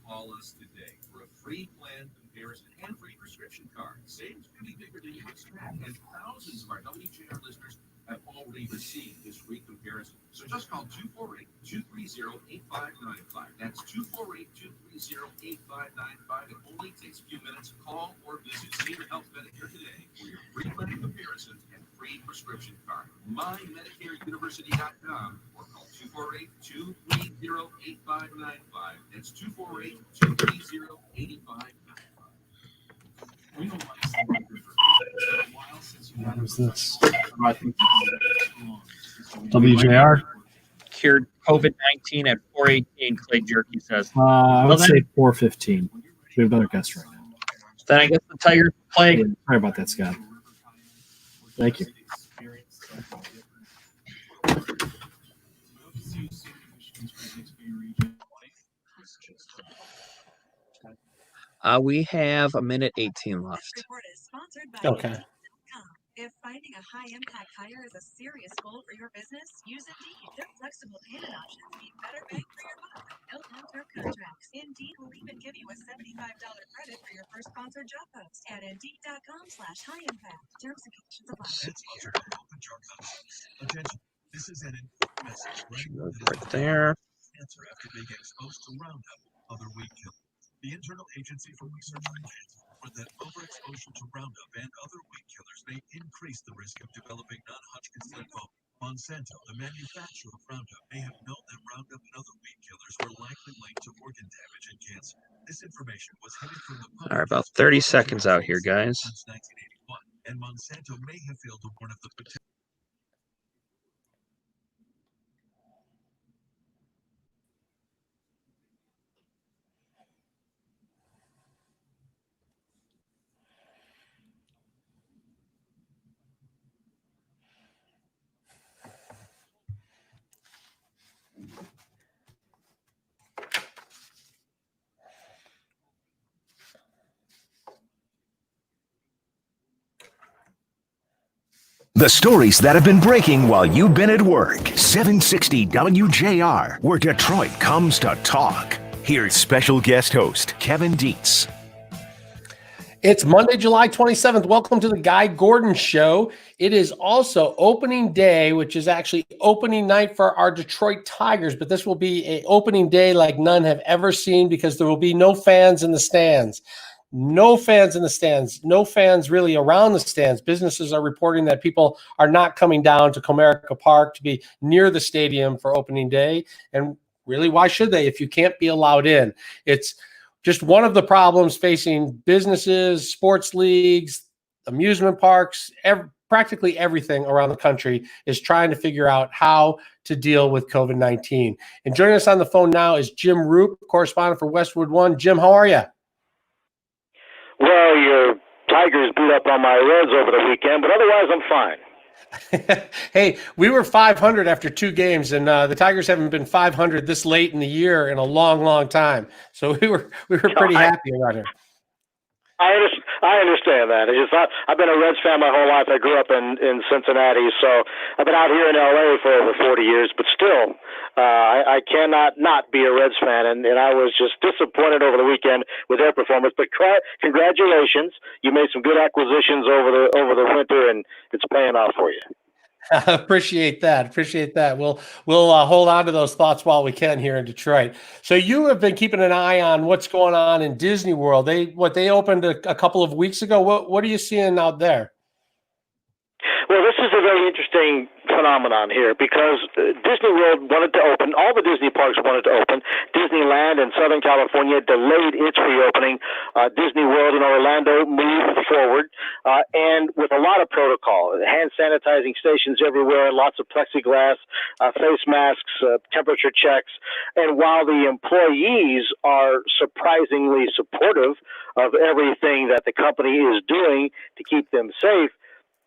Call us today for a free plan comparison and free prescription card. Savings can be bigger than you expect, and thousands of our WJR listeners have already received this free comparison. So just call 248-230-8595. That's 248-230-8595. It only takes a few minutes. Call or visit Senior Health Medicare today for your free plan comparison and free prescription card. MyMedicareUniversity.com or call 248-230-8595. That's 248-230-8595. What is this? WJR? Cured COVID-19 at 4:18, Clay Jerky says. I would say 4:15. We have a better guess right now. Then I guess the Tigers play. Sorry about that, Scott. Thank you. We have a minute 18 left. Okay. If finding a high-impact hire is a serious goal for your business, use Indeed. Their flexible payment options mean better bang for your buck. No long-term contracts. Indeed will even give you a $75 credit for your first sponsored job post at Indeed.com/high-impact. Terms and conditions apply. Attention. This is an message Right there. Cancer after being exposed to Roundup, other weed killers. The Internal Agency for Research on Cancer reported that overexposure to Roundup and other weed killers may increase the risk of developing non-Hodgkin's lymphoma. Monsanto, the manufacturer of Roundup, may have known that Roundup and other weed killers were likely linked to organ damage and cancer. This information was hidden from the public. All right, about 30 seconds out here, guys. Since 1981, and Monsanto may have failed to warn of the potential. The stories that have been breaking while you've been at work. 760 WJR, where Detroit comes to talk. Here's special guest host Kevin Dietz. It's Monday, July 27th. Welcome to the Guy Gordon Show. It is also opening day, which is actually opening night for our Detroit Tigers, but this will be an opening day like none have ever seen because there will be no fans in the stands. No fans in the stands, no fans really around the stands. Businesses are reporting that people are not coming down to Comerica Park to be near the stadium for opening day. And really, why should they if you can't be allowed in? It's just one of the problems facing businesses, sports leagues, amusement parks, practically everything around the country is trying to figure out how to deal with COVID-19. And joining us on the phone now is Jim Roop, correspondent for Westwood One. Jim, how are you? Well, your Tigers beat up on my Reds over the weekend, but otherwise I'm fine. Hey, we were 500 after 2 games, and the Tigers haven't been 500 this late in the year in a long, long time. So we were pretty happy around here. I understand that. It's just I've been a Reds fan my whole life. I grew up in Cincinnati, so I've been out here in L.A. for over 40 years. But still, I cannot not be a Reds fan, and I was just disappointed over the weekend with their performance. But congratulations, you made some good acquisitions over the winter, and it's paying off for you. Appreciate that. We'll hold on to those thoughts while we can here in Detroit. So you have been keeping an eye on what's going on in Disney World. They opened a couple of weeks ago. What are you seeing out there? Well, this is a very interesting phenomenon here because Disney World wanted to open. All the Disney parks wanted to open. Disneyland in Southern California delayed its reopening. Disney World in Orlando moved forward, and with a lot of protocol, hand sanitizing stations everywhere, lots of plexiglass, face masks, temperature checks. And while the employees are surprisingly supportive of everything that the company is doing to keep them safe,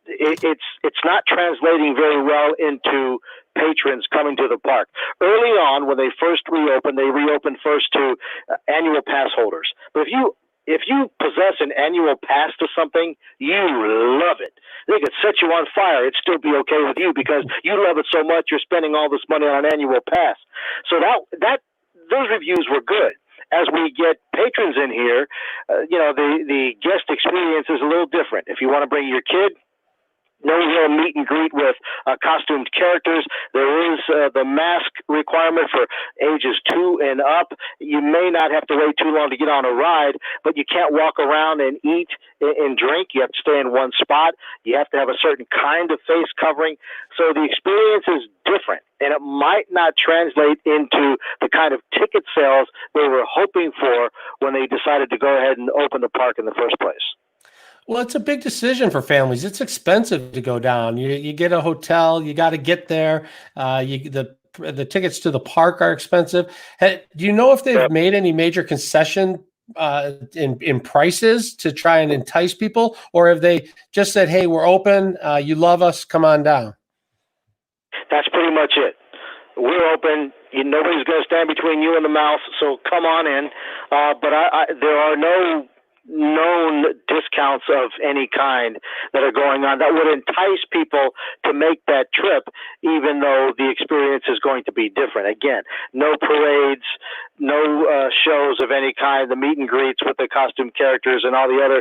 it's not translating very well into patrons coming to the park. Early on, when they first reopened, they reopened first to annual pass holders. But if you possess an annual pass to something, you love it. They could set you on fire. It'd still be okay with you because you love it so much you're spending all this money on an annual pass. So those reviews were good. As we get patrons in here, the guest experience is a little different. If you want to bring your kid, no real meet and greet with costumed characters. There is the mask requirement for ages 2 and up. You may not have to wait too long to get on a ride, but you can't walk around and eat and drink. You have to stay in one spot. You have to have a certain kind of face covering. So the experience is different, and it might not translate into the kind of ticket sales they were hoping for when they decided to go ahead and open the park in the first place. Well, it's a big decision for families. It's expensive to go down. You get a hotel, you got to get there. The tickets to the park are expensive. Do you know if they've made any major concession in prices to try and entice people, or have they just said, "Hey, we're open. You love us. Come on down"? That's pretty much it. We're open. Nobody's going to stand between you and the mouse, so come on in. But there are no known discounts of any kind that are going on that would entice people to make that trip, even though the experience is going to be different. Again, no parades, no shows of any kind, the meet and greets with the costume characters and all the other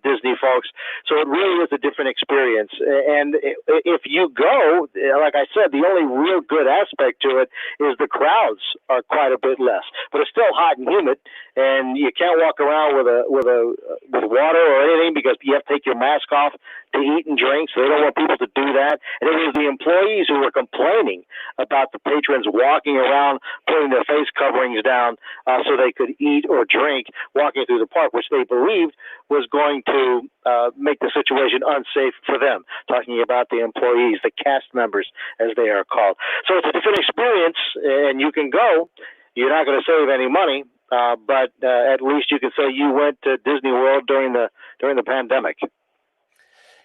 Disney folks. So it really is a different experience. And if you go, like I said, the only real good aspect to it is the crowds are quite a bit less, but it's still hot and humid, and you can't walk around with water or anything because you have to take your mask off to eat and drink. So they don't want people to do that. And it was the employees who were complaining about the patrons walking around, putting their face coverings down so they could eat or drink walking through the park, which they believed was going to make the situation unsafe for them. Talking about the employees, the cast members, as they are called. So it's a different experience, and you can go. You're not going to save any money. But at least you can say you went to Disney World during the pandemic.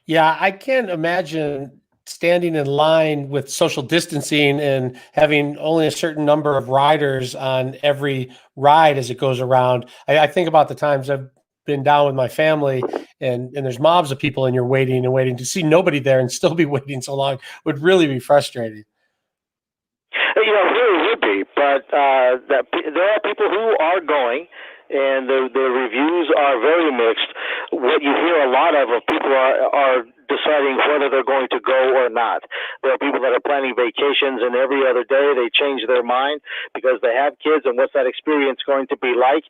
Yeah, I can't imagine standing in line with social distancing and having only a certain number of riders on every ride as it goes around. I think about the times I've been down with my family and there's mobs of people and you're waiting and waiting to see nobody there and still be waiting so long would really be frustrating. It really would be, but there are people who are going, and the reviews are very mixed. What you hear a lot of people are deciding whether they're going to go or not. There are people that are planning vacations, and every other day they change their mind because they have kids, and what's that experience going to be like?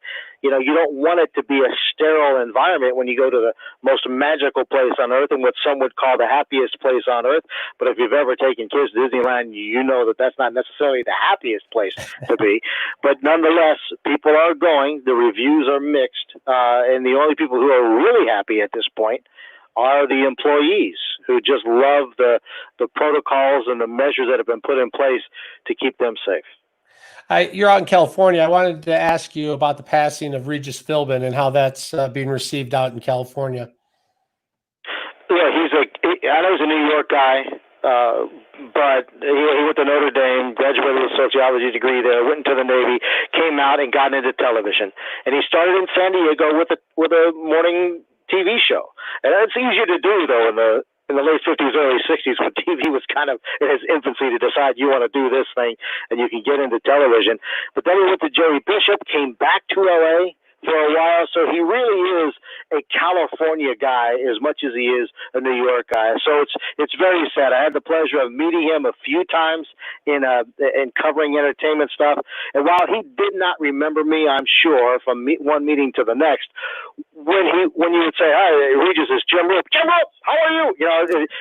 You don't want it to be a sterile environment when you go to the most magical place on earth and what some would call the happiest place on earth. But if you've ever taken kids to Disneyland, you know that that's not necessarily the happiest place to be. But nonetheless, people are going. The reviews are mixed. And the only people who are really happy at this point are the employees who just love the protocols and the measures that have been put in place to keep them safe. You're out in California. I wanted to ask you about the passing of Regis Philbin and how that's being received out in California. Yeah, I know he's a New York guy, but he went to Notre Dame, graduated with a sociology degree there, went into the Navy, came out and got into television. And he started in San Diego with a morning TV show. And it's easier to do, though, in the late 50s, early 60s, when TV was kind of in its infancy to decide you want to do this thing and you can get into television. But then he went to Jerry Bishop, came back to L.A. for a while, so he really is a California guy as much as he is a New York guy. So it's very sad. I had the pleasure of meeting him a few times in covering entertainment stuff. And while he did not remember me, I'm sure, from one meeting to the next, when you would say, "Hi, Regis, it's Jim Roop. Jim Roop, how are you?"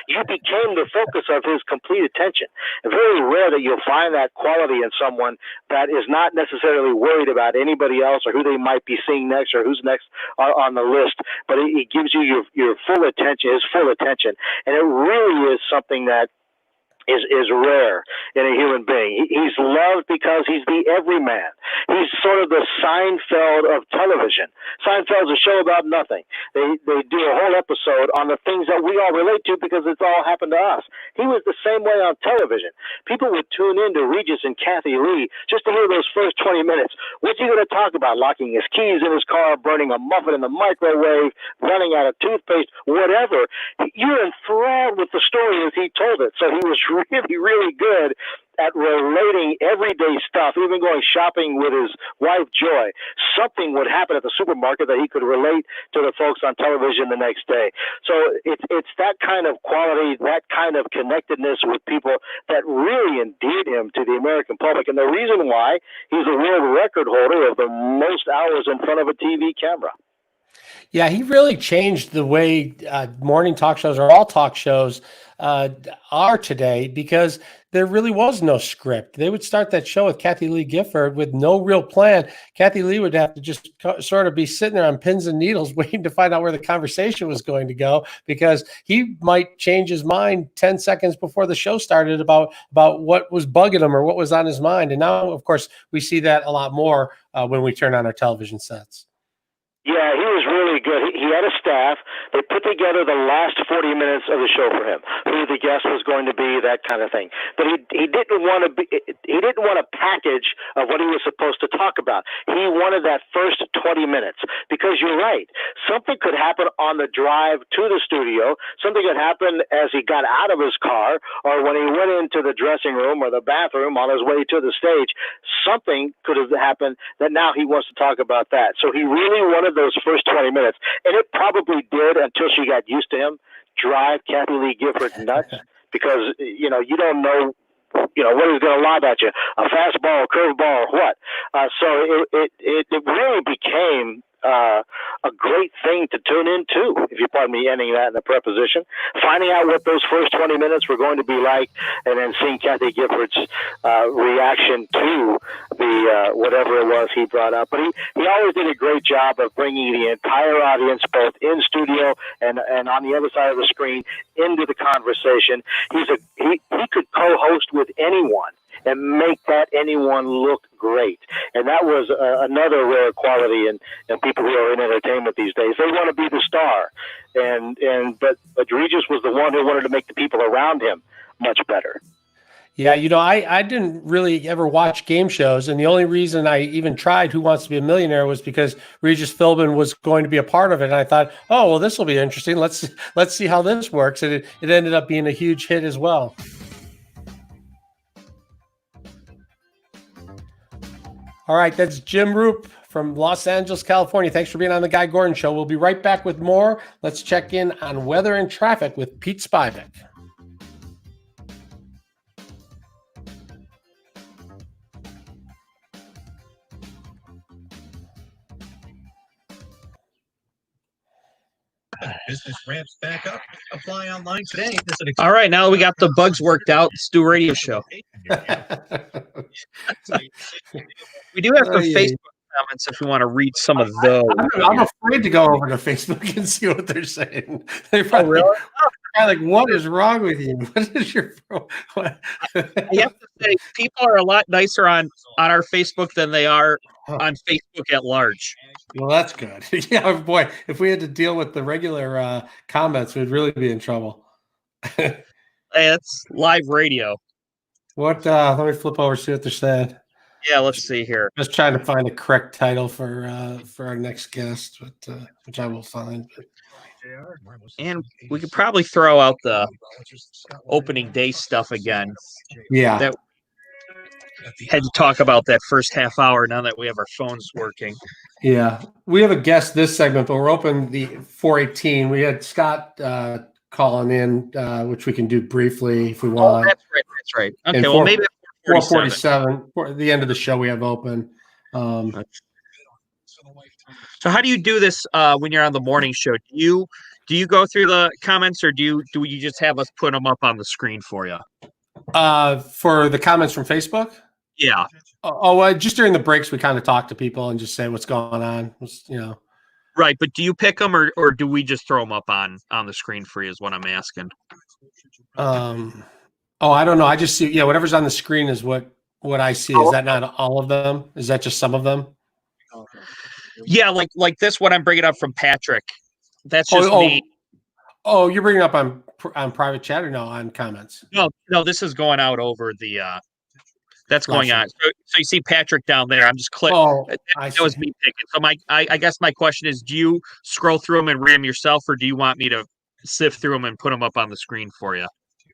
You became the focus of his complete attention. And very rare that you'll find that quality in someone that is not necessarily worried about anybody else or who they might be seeing next or who's next on the list. But it gives you your full attention, his full attention, and it really is something that is rare in a human being. He's loved because he's the everyman. He's sort of the Seinfeld of television. Seinfeld's a show about nothing. They do a whole episode on the things that we all relate to because it's all happened to us. He was the same way on television. People would tune in to Regis and Kathy Lee just to hear those first 20 minutes. What's he going to talk about? Locking his keys in his car, burning a muffin in the microwave, running out of toothpaste, whatever. You're enthralled with the story as he told it. So he was really, really good at relating everyday stuff, even going shopping with his wife, Joy. Something would happen at the supermarket that he could relate to the folks on television the next day. So it's that kind of quality, that kind of connectedness with people that really endeared him to the American public. And the reason why he's a world record holder of the most hours in front of a TV camera. Yeah, he really changed the way morning talk shows or all talk shows are today, because there really was no script. They would start that show with Kathy Lee Gifford with no real plan. Kathy Lee would have to just sort of be sitting there on pins and needles waiting to find out where the conversation was going to go, because he might change his mind 10 seconds before the show started about what was bugging him or what was on his mind. And now, of course, we see that a lot more when we turn on our television sets. Yeah, he was really good. He had a staff. They put together the last 40 minutes of the show for him, who the guest was going to be, that kind of thing. But he didn't want a package of what he was supposed to talk about. He wanted that first 20 minutes, because you're right. Something could happen on the drive to the studio. Something could happen as he got out of his car or when he went into the dressing room or the bathroom on his way to the stage. Something could have happened that now he wants to talk about that. So he really wanted those first 20 minutes, and it probably did, until she got used to him, drive Kathy Lee Gifford nuts, because you don't know what he's going to lob at you, a fastball, a curveball, or what. So it really became a great thing to tune into, if you pardon me ending that in the preposition, finding out what those first 20 minutes were going to be like, and then seeing Kathy Gifford's reaction to the whatever it was he brought up. But he always did a great job of bringing the entire audience, both in studio and on the other side of the screen, into the conversation. He could co-host with anyone and make that anyone look great. And that was another rare quality in people who are in entertainment these days. They want to be the star. But Regis was the one who wanted to make the people around him much better. Yeah, I didn't really ever watch game shows, and the only reason I even tried Who Wants to Be a Millionaire was because Regis Philbin was going to be a part of it, and I thought, oh, well, this will be interesting. Let's see how this works, and it ended up being a huge hit as well. All right, that's Jim Roop from Los Angeles, California. Thanks for being on the Guy Gordon Show. We'll be right back with more. Let's check in on weather and traffic with Pete Spivak. Business ramps back up. Apply online today. All right, now we got the bugs worked out. Let's do a radio show. We do have some Facebook comments if we want to read some of those. I'm afraid to go over to Facebook and see what they're saying. They're probably like, what is wrong with you? What is your problem? I have to say, people are a lot nicer on our Facebook than they are on Facebook at large. Well, that's good. Yeah, boy, if we had to deal with the regular comments, we'd really be in trouble. Hey, that's live radio. What? Let me flip over, see what they're saying. Yeah, let's see here. Just trying to find a correct title for our next guest, but which I will find. And we could probably throw out the opening day stuff again. Yeah. That had to talk about that first half hour now that we have our phones working. Yeah. We have a guest this segment, but we're open the 418. We had Scott calling in, which we can do briefly if we want. Oh, that's right. Okay, well, maybe 447. For the end of the show we have open. So how do you do this when you're on the morning show? Do you go through the comments, or do you just have us put them up on the screen for you? For the comments from Facebook? Yeah. Just during the breaks, we kind of talk to people and just say what's going on. Right, but do you pick them, or do we just throw them up on the screen for you? Is what I'm asking. I don't know. I just see, whatever's on the screen is what I see. Is that not all of them? Is that just some of them? Yeah, like this one I'm bringing up from Patrick. That's just me. Oh, you're bringing up on private chat or no, on comments? No, this is going out over the. That's going on. So you see Patrick down there. I'm just clicking. Oh, that was me picking. So I guess my question is: do you scroll through them and read them yourself, or do you want me to sift through them and put them up on the screen for you?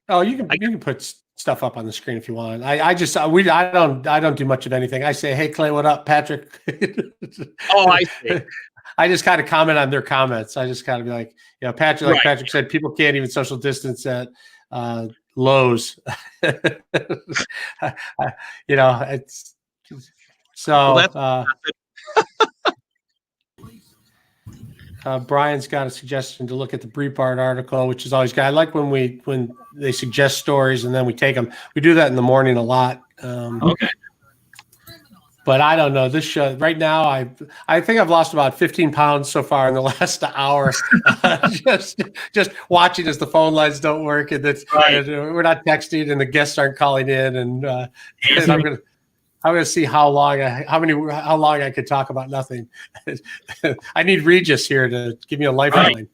Oh, you can put stuff up on the screen if you want. I don't do much of anything. I say, hey Clay, what up, Patrick? Oh, I see. I just kind of comment on their comments. I just kind of be like, Patrick, like Patrick said, people can't even social distance at Lowe's. It's so. Brian's got a suggestion to look at the Breitbart article, which is always good. I like when they suggest stories and then we take them. We do that in the morning a lot. Okay. But I don't know this show right now. I think I've lost about 15 pounds so far in the last hour. just watching as the phone lines don't work and we're not texting and the guests aren't calling in and I'm gonna see how long I could talk about nothing. I need Regis here to give me a lifeline.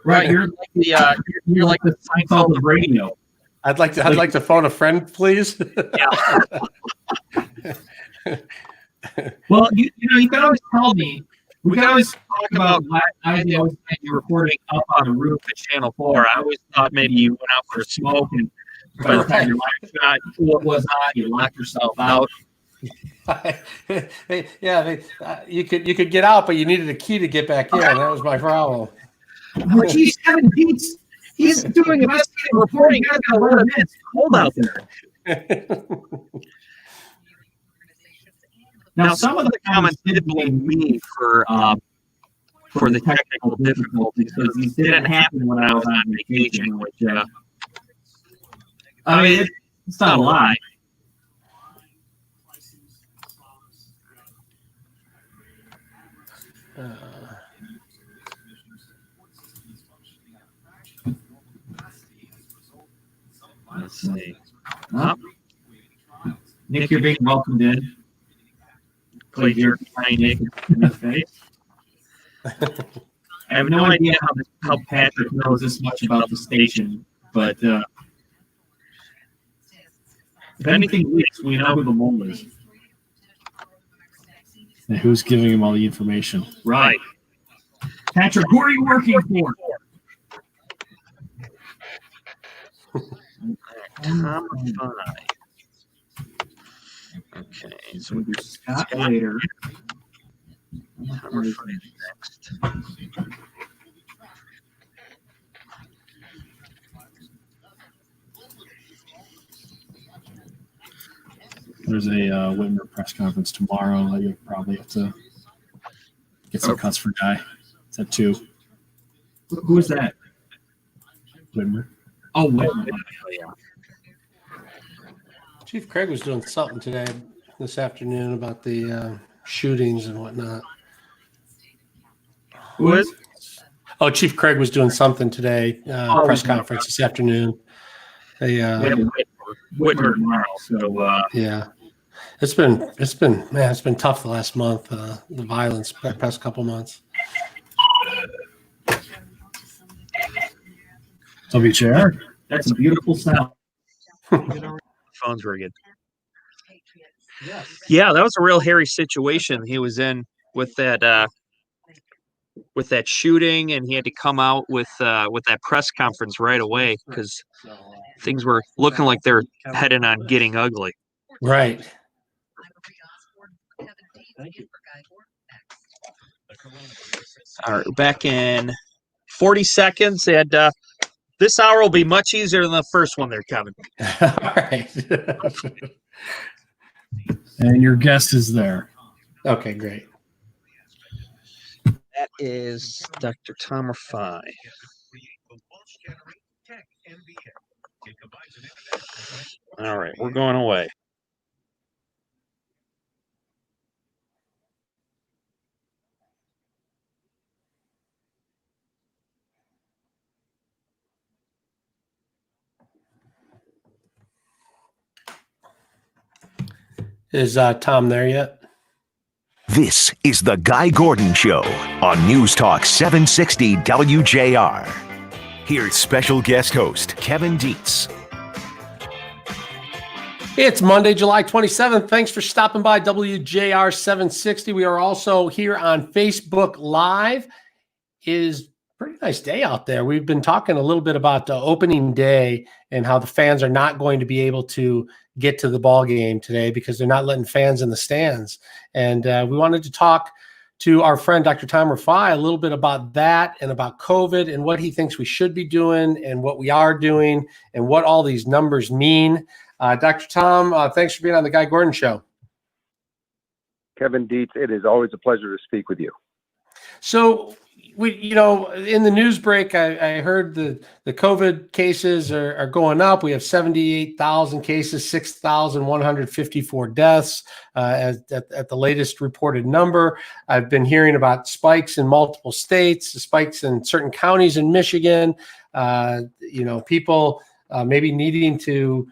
Right, you're like the Seinfeld of radio. I'd like to phone a friend, please. Yeah. Well, you can always tell me. We can always talk about why I always had you reporting up on the roof at Channel 4. I always thought maybe you went out for a smoke and by the time your light shot, what was on, you locked yourself out. You could get out, but you needed a key to get back in. That was my problem. Oh, geez, Kevin Dietz, he's doing investigative reporting. I've got a lot of minutes. Cold out there. Now, some of the comments did blame me for the technical difficulties because these didn't happen when I was on vacation. Which, I mean, it's not a lie. Let's see. Nick, you're being welcomed in. Clay, you're tiny Nick in the face. I have no idea how Patrick knows this much about the station, but if anything leaks, we know who the mole is. And who's giving him all the information? Right. Patrick, who are you working for? Okay, so we'll do Scott later. Next. There's a Whitmer press conference tomorrow. You'll probably have to get some cuts for Guy. It's at 2. Who is that? Whitmer. Oh, Whitmer. Yeah. Chief Craig was doing something this afternoon about the shootings and whatnot. Who is? Oh, Chief Craig was doing something today, press conference this afternoon. Whitmer tomorrow. So yeah, it's been tough the last month. The violence the past couple months. WCR. That's a beautiful sound. Phone's ringing. Yeah, that was a real hairy situation he was in with that shooting, and he had to come out with that press conference right away because things were looking like they're heading on getting ugly. Right. All right, back in 40 seconds, and this hour will be much easier than the first one there, Kevin. All right. And your guest is there. Okay, great. is Dr. Tom Rafai. All right, we're going away. Is Tom there yet? This is The Guy Gordon Show on News Talk 760 WJR. Here's special guest host Kevin Dietz. It's Monday, July 27th. Thanks for stopping by WJR 760. We are also here on Facebook Live. It is a pretty nice day out there. We've been talking a little bit about opening day and how the fans are not going to be able to get to the ball game today because they're not letting fans in the stands. And we wanted to talk to our friend, Dr. Tom Rafai, a little bit about that and about COVID and what he thinks we should be doing and what we are doing and what all these numbers mean. Dr. Tom, thanks for being on the Guy Gordon Show. Kevin Dietz, it is always a pleasure to speak with you. So, in the news break, I heard the COVID cases are going up. We have 78,000 cases, 6,154 deaths at the latest reported number. I've been hearing about spikes in multiple states, spikes in certain counties in Michigan. People maybe needing to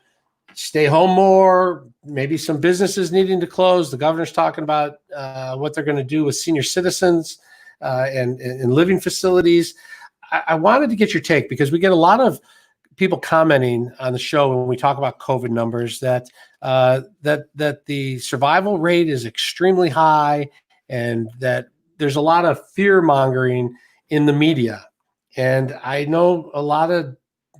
stay home more, maybe some businesses needing to close. The governor's talking about what they're going to do with senior citizens and living facilities. I wanted to get your take because we get a lot of people commenting on the show when we talk about COVID numbers that the survival rate is extremely high and that there's a lot of fear mongering in the media. And I know a lot of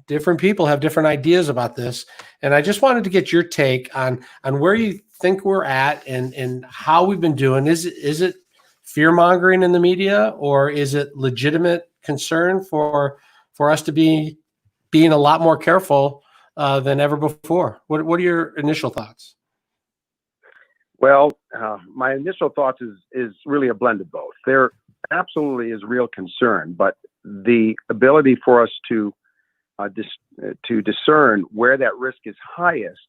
different people have different ideas about this. And I just wanted to get your take on where you think we're at and how we've been doing. Is it fear mongering in the media, or is it legitimate concern for us to being a lot more careful than ever before? What are your initial thoughts? Well, my initial thoughts is really a blend of both. There absolutely is real concern, but the ability for us to discern where that risk is highest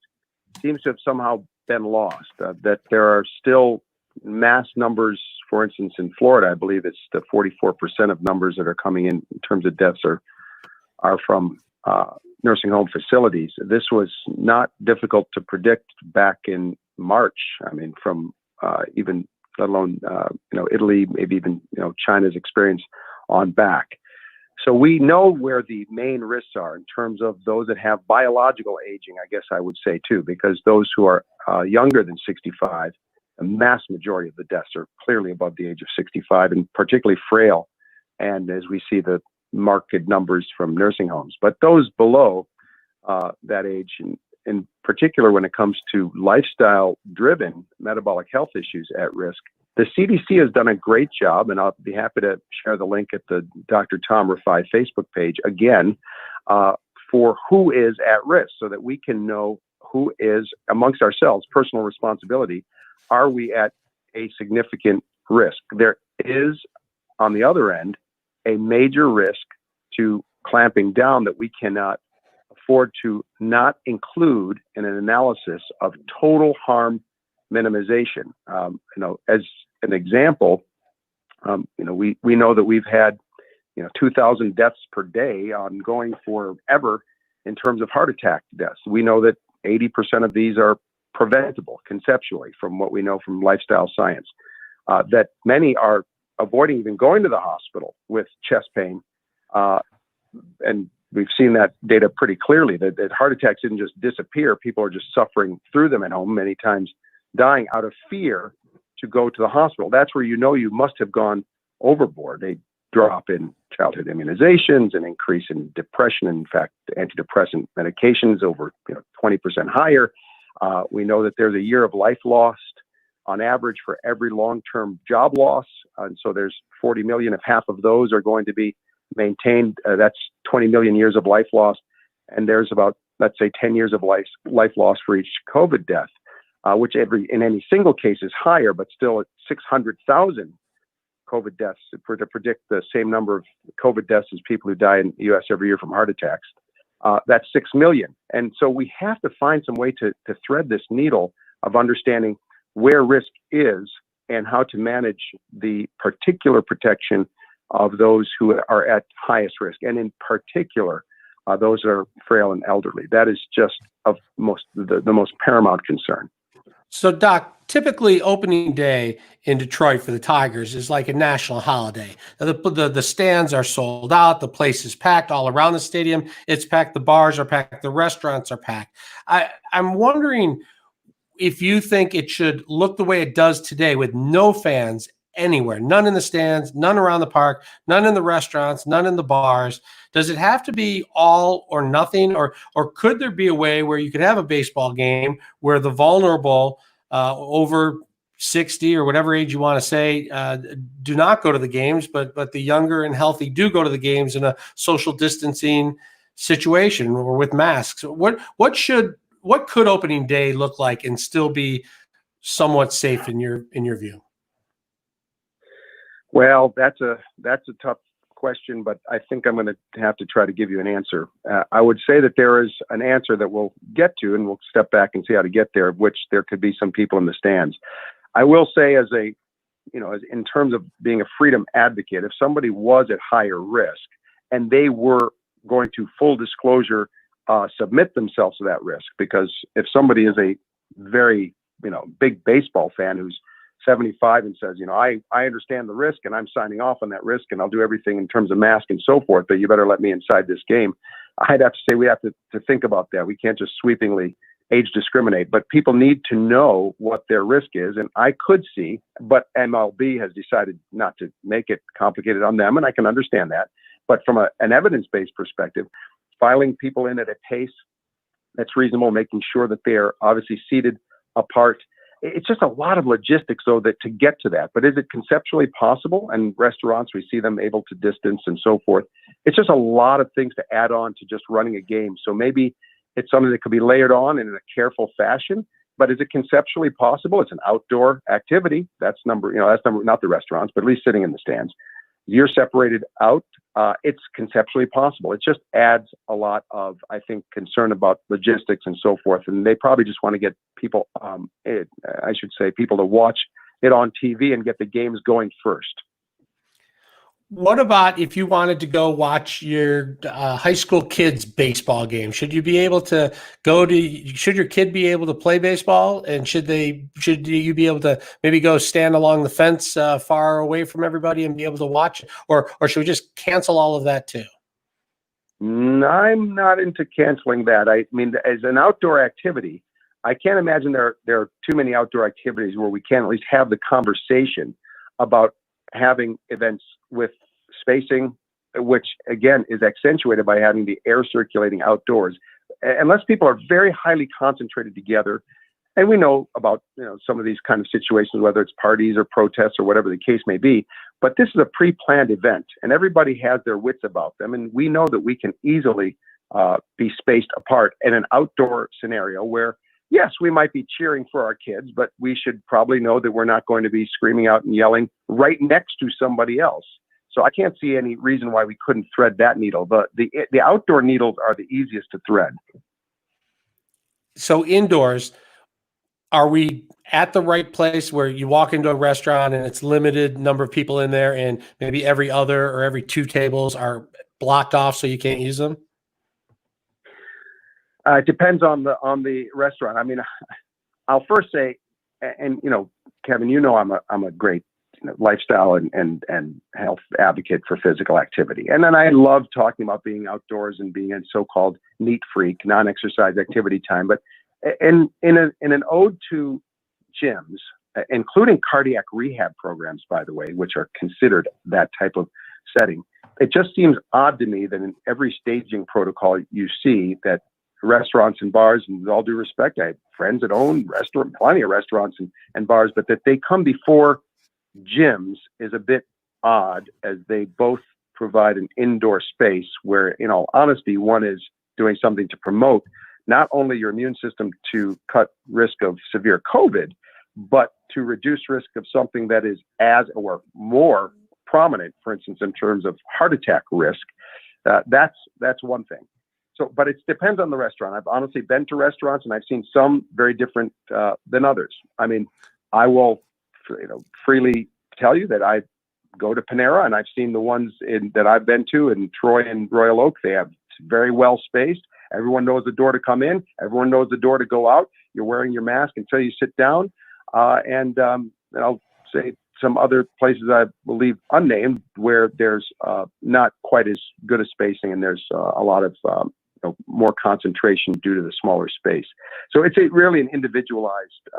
seems to have somehow been lost. That there are still mass numbers. For instance, in Florida, I believe it's the 44% of numbers that are coming in terms of deaths are from nursing home facilities. This was not difficult to predict back in March. I mean, from even let alone Italy, maybe even China's experience on back. So we know where the main risks are in terms of those that have biological aging, I guess I would say too, because those who are younger than 65, the mass majority of the deaths are clearly above the age of 65 and particularly frail. And as we see the marked numbers from nursing homes, but those below that age, in particular when it comes to lifestyle-driven metabolic health issues at risk, the CDC has done a great job, and I'll be happy to share the link at the Dr. Tom Rafai Facebook page again for who is at risk so that we can know who is amongst ourselves, personal responsibility. Are we at a significant risk? There is, on the other end, a major risk to clamping down that we cannot afford to not include in an analysis of total harm minimization. As an example, we know that we've had 2,000 deaths per day ongoing forever in terms of heart attack deaths. We know that 80% of these are preventable conceptually from what we know from lifestyle science, that many are avoiding even going to the hospital with chest pain. And we've seen that data pretty clearly, that heart attacks didn't just disappear. People are just suffering through them at home, many times dying out of fear to go to the hospital. That's where you must have gone overboard. A drop in childhood immunizations, an increase in depression, in fact, antidepressant medications over 20% higher. We know that there's a year of life lost on average for every long-term job loss. And so there's 40 million. If half of those are going to be maintained, that's 20 million years of life lost. And there's about, let's say, 10 years of life lost for each COVID death, which in any single case is higher, but still at 600,000 COVID deaths, to predict the same number of COVID deaths as people who die in the U.S. every year from heart attacks. That's 6 million. And so we have to find some way to thread this needle of understanding where risk is and how to manage the particular protection of those who are at highest risk, and in particular, those that are frail and elderly. That is just of the most paramount concern. So, Doc, typically opening day in Detroit for the Tigers is like a national holiday. The stands are sold out. The place is packed all around the stadium. It's packed. The bars are packed. The restaurants are packed. I'm wondering if you think it should look the way it does today with no fans anywhere, none in the stands, none around the park, none in the restaurants, none in the bars. Does it have to be all or nothing, or could there be a way where you could have a baseball game where the vulnerable over 60 or whatever age you want to say do not go to the games, but the younger and healthy do go to the games in a social distancing situation or with masks? What could opening day look like and still be somewhat safe in your view? Well, that's a tough question, but I think I'm going to have to try to give you an answer. I would say that there is an answer that we'll get to, and we'll step back and see how to get there, which there could be some people in the stands. I will say as in terms of being a freedom advocate, if somebody was at higher risk and they were going to full disclosure submit themselves to that risk, because if somebody is a very, big baseball fan who's 75 and says, I understand the risk and I'm signing off on that risk and I'll do everything in terms of mask and so forth, but you better let me inside this game. I'd have to say we have to think about that. We can't just sweepingly age discriminate, but people need to know what their risk is. And I could see, but MLB has decided not to make it complicated on them, and I can understand that. But from an evidence-based perspective, filing people in at a pace that's reasonable, making sure that they're obviously seated apart. It's just a lot of logistics, though, that to get to that. But is it conceptually possible? And restaurants, we see them able to distance and so forth. It's just a lot of things to add on to just running a game. So maybe it's something that could be layered on in a careful fashion. But is it conceptually possible? It's an outdoor activity. That's not the restaurants, but at least sitting in the stands. You're separated out. It's conceptually possible. It just adds a lot of, I think, concern about logistics and so forth. And they probably just want to get people, people to watch it on TV and get the games going first. What about if you wanted to go watch your high school kids' baseball game? Should you be able to should your kid be able to play baseball? And should you be able to maybe go stand along the fence far away from everybody and be able to watch? Or should we just cancel all of that too? I'm not into canceling that. I mean, as an outdoor activity, I can't imagine there are too many outdoor activities where we can't at least have the conversation about having events with spacing, which again is accentuated by having the air circulating outdoors. Unless people are very highly concentrated together, and we know about some of these kind of situations, whether it's parties or protests or whatever the case may be, but this is a pre-planned event and everybody has their wits about them, and we know that we can easily be spaced apart in an outdoor scenario where, yes, we might be cheering for our kids, but we should probably know that we're not going to be screaming out and yelling right next to somebody else. So I can't see any reason why we couldn't thread that needle. But the outdoor needles are the easiest to thread. So indoors, are we at the right place where you walk into a restaurant and it's limited number of people in there and maybe every other or every two tables are blocked off so you can't use them? It depends on the restaurant. I mean, I'll first say, and Kevin, I'm a great lifestyle and health advocate for physical activity, and then I love talking about being outdoors and being a so-called neat freak, non-exercise activity time. But in an ode to gyms, including cardiac rehab programs, by the way, which are considered that type of setting, it just seems odd to me that in every staging protocol you see that restaurants and bars, and with all due respect, I have friends that own plenty of restaurants and bars, but that they come before gyms is a bit odd, as they both provide an indoor space where, in all honesty, one is doing something to promote not only your immune system to cut risk of severe COVID, but to reduce risk of something that is as or more prominent, for instance, in terms of heart attack risk, that's one thing. So, but it depends on the restaurant. I've honestly been to restaurants and I've seen some very different than others. I mean, I will, freely tell you that I go to Panera and I've seen the ones that I've been to in Troy and Royal Oak. They have very well spaced. Everyone knows the door to come in. Everyone knows the door to go out. You're wearing your mask until you sit down. And I'll say some other places I believe unnamed where there's not quite as good a spacing and there's a lot of more concentration due to the smaller space. So it's really an individualized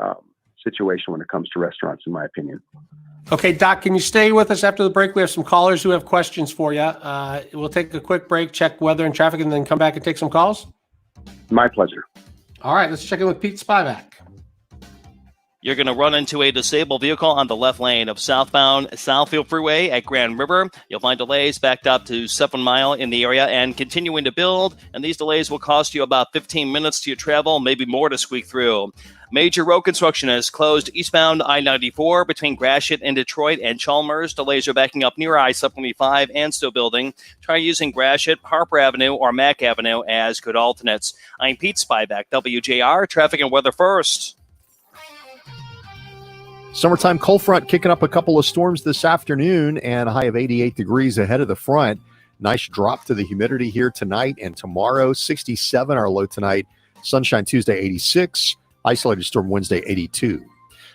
situation when it comes to restaurants, in my opinion. Okay, Doc, can you stay with us after the break? We have some callers who have questions for you. We'll take a quick break, check weather and traffic, and then come back and take some calls. My pleasure. All right, let's check in with Pete Spivak. You're going to run into a disabled vehicle on the left lane of southbound Southfield Freeway at Grand River. You'll find delays backed up to 7 Mile in the area and continuing to build. And these delays will cost you about 15 minutes to your travel, maybe more to squeak through. Major road construction is closed eastbound I-94 between Gratiot and Detroit and Chalmers. Delays are backing up near I-75 and still building. Try using Gratiot, Harper Avenue, or Mack Avenue as good alternates. I'm Pete Spivak, WJR, Traffic and Weather First. Summertime cold front kicking up a couple of storms this afternoon and a high of 88 degrees ahead of the front. Nice drop to the humidity here tonight and tomorrow. 67 our low tonight. Sunshine Tuesday 86. Isolated storm Wednesday 82.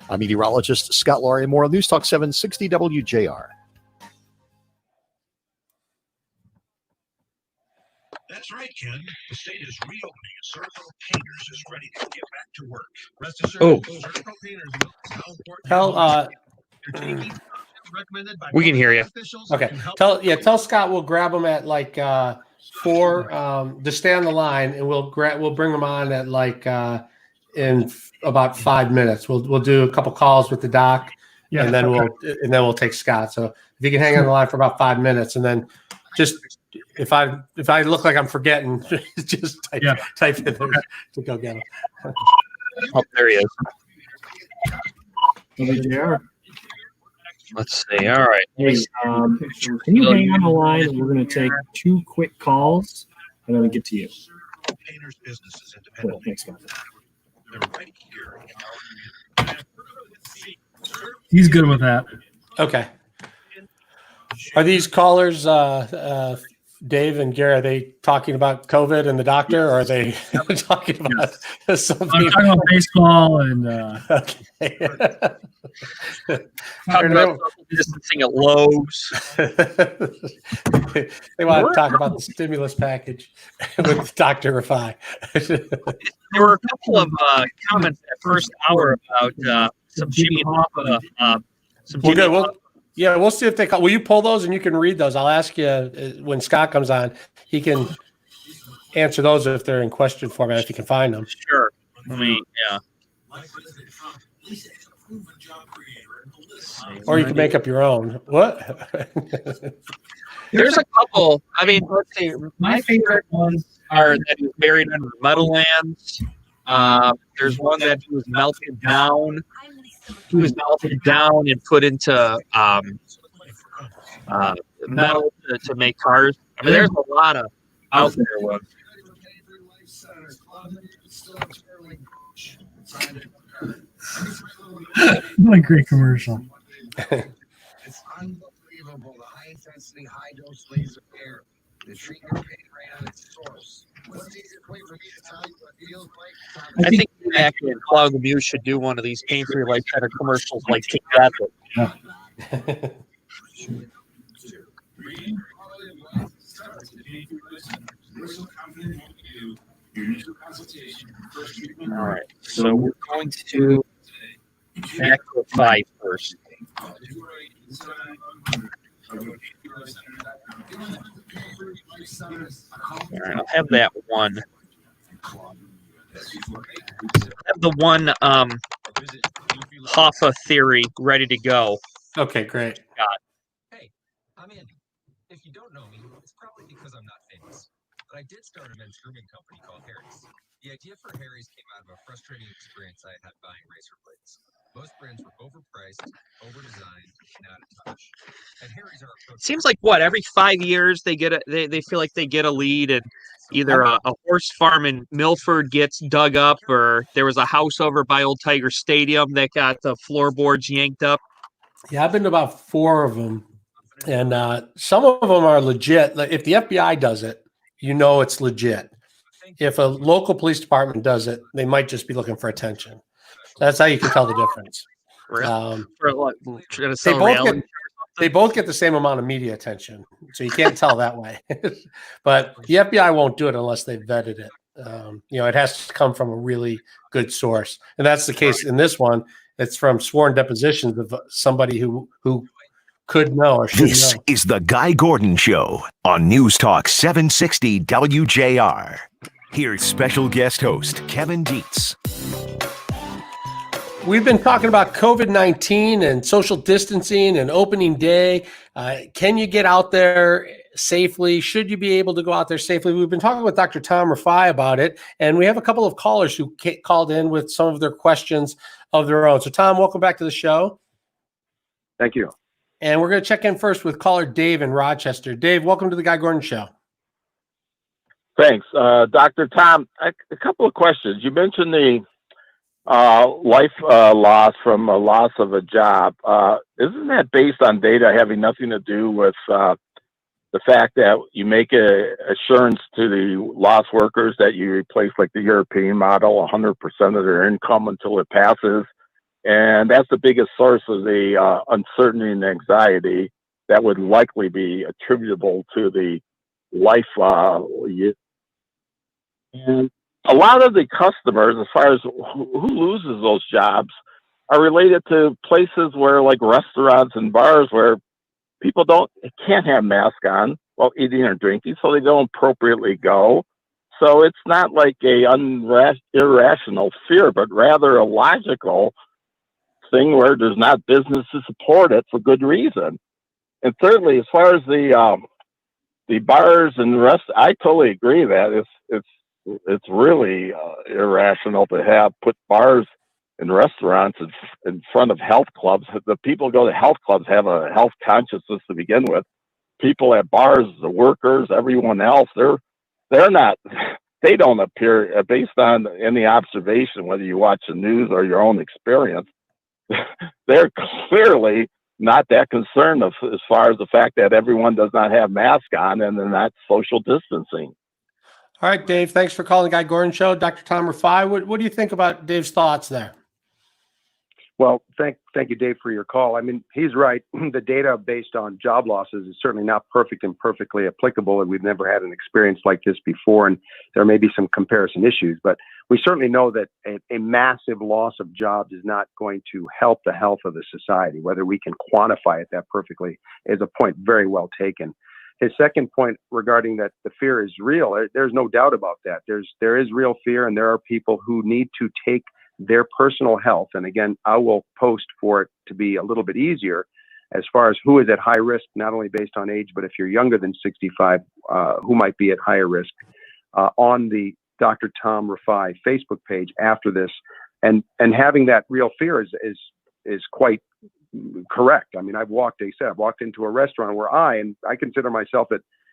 I'm meteorologist Scott Laurie. More on News Talk 760 WJR. That's right, Ken. The state is reopening and Serco Painters is ready to get back to work. Rest assured, Serco Painters knows how important We can hear you. Okay. Tell Scott we'll grab him at like 4 to stay on the line, and we'll bring him on at like in about 5 minutes. We'll do a couple calls with the doc, and then we'll take Scott. So if you can hang on the line for about 5 minutes, and then just if I look like I'm forgetting, just type in there to go get him. Oh, there he is. WJR. Let's see. All right. Hey, can you hang on the line? And we're going to take 2 quick calls, and then we get to you. Painters businesses Cool. Thanks, man. They're right here. He's good with that. Okay. Are these callers, Dave and Gary, are they talking about COVID and the doctor, or are they talking about something? I'm talking about baseball and okay. Talking about distancing at Lowe's. They want to talk about the stimulus package with Dr. Rafai. There were a couple of comments at first hour about some Jimmy Hoffa. We'll see if they call. Will you pull those and you can read those? I'll ask you when Scott comes on. He can answer those if they're in question format, if you can find them. Sure. Yeah. Or you can make up your own. What? There's a couple. I mean, let's see. My favorite ones are that he was buried under Meadowlands. There's one that he was melted down. He was melted down and put into metal to make cars. I mean, there's a lot of out there ones. What a great commercial. It's unbelievable. The high intensity, high dose laser air to treat your pain right on its source. What's the easiest way for me to tell you what it feels like? I think Mac and Cloud Muse should do one of these pain-free light center commercials like together. Yeah. All right, so we're going to back to 5 first. All right, I'll have that one. Have the one Hoffa theory ready to go. Okay, great. Hey, I'm Andy. If you don't know me, it's probably because I'm not famous. But I did start a men's grooming company called Harry's. The idea for Harry's came out of a frustrating experience I had buying razor blades. Most brands were overpriced, overdesigned, and out of touch. At Harry's, our approach Seems like what every 5 years they feel like they get a lead, and either a horse farm in Milford gets dug up, or there was a house over by Old Tiger Stadium that got the floorboards yanked up. Yeah, I've been to about 4 of them, and some of them are legit. Like, if the FBI does it, you know it's legit. If a local police department does it, they might just be looking for attention. That's how you can tell the difference. For what, trying to They sell both reality? get they both get the same amount of media attention, so you can't tell that way. But the FBI won't do it unless they've vetted it. It has to come from a really good source, and that's the case in this one. It's from sworn depositions of somebody who could know or should This know. is the Guy Gordon Show on News Talk 760 WJR. Here's special guest host Kevin Dietz. We've been talking about COVID-19 and social distancing and opening day. Can you get out there safely? Should you be able to go out there safely? We've been talking with Dr. Tom Rafai about it, and we have a couple of callers who called in with some of their questions of their own. So, Tom, welcome back to the show. Thank you. And we're going to check in first with caller Dave in Rochester. Dave, welcome to the Guy Gordon Show. Thanks. Dr. Tom, a couple of questions. You mentioned the life loss from a loss of a job. Isn't that based on data having nothing to do with the fact that you make a assurance to the lost workers that you replace, like the European model, 100% of their income until it passes? And that's the biggest source of the uncertainty and anxiety that would likely be attributable to the life. And a lot of the customers, as far as who loses those jobs, are related to places where, like restaurants and bars, where people can't have masks on while eating or drinking, so they don't appropriately go. So it's not like a irrational fear, but rather a logical thing where there's not business to support it for good reason. And thirdly, as far as the bars and the rest, I totally agree that it's really irrational to put bars and restaurants in front of health clubs. The people who go to health clubs have a health consciousness to begin with. People at bars, the workers, everyone else, they're not. They don't appear, based on any observation, whether you watch the news or your own experience, they're clearly not that concerned as far as the fact that everyone does not have masks on and they're not social distancing. All right, Dave, thanks for calling the Guy Gordon Show. Dr. Tom Rafai, what do you think about Dave's thoughts there? Well, thank you, Dave, for your call. I mean, he's right. The data based on job losses is certainly not perfect and perfectly applicable, and we've never had an experience like this before, and there may be some comparison issues, but we certainly know that a massive loss of jobs is not going to help the health of the society. Whether we can quantify it that perfectly is a point very well taken. His second point regarding that the fear is real, there's no doubt about that. There is real fear, and there are people who need to take their personal health. And again, I will post for it to be a little bit easier as far as who is at high risk, not only based on age, but if you're younger than 65, who might be at higher risk on the Dr. Tom Rafai Facebook page after this. And having that real fear is quite correct. I mean, I've walked into a restaurant where I consider myself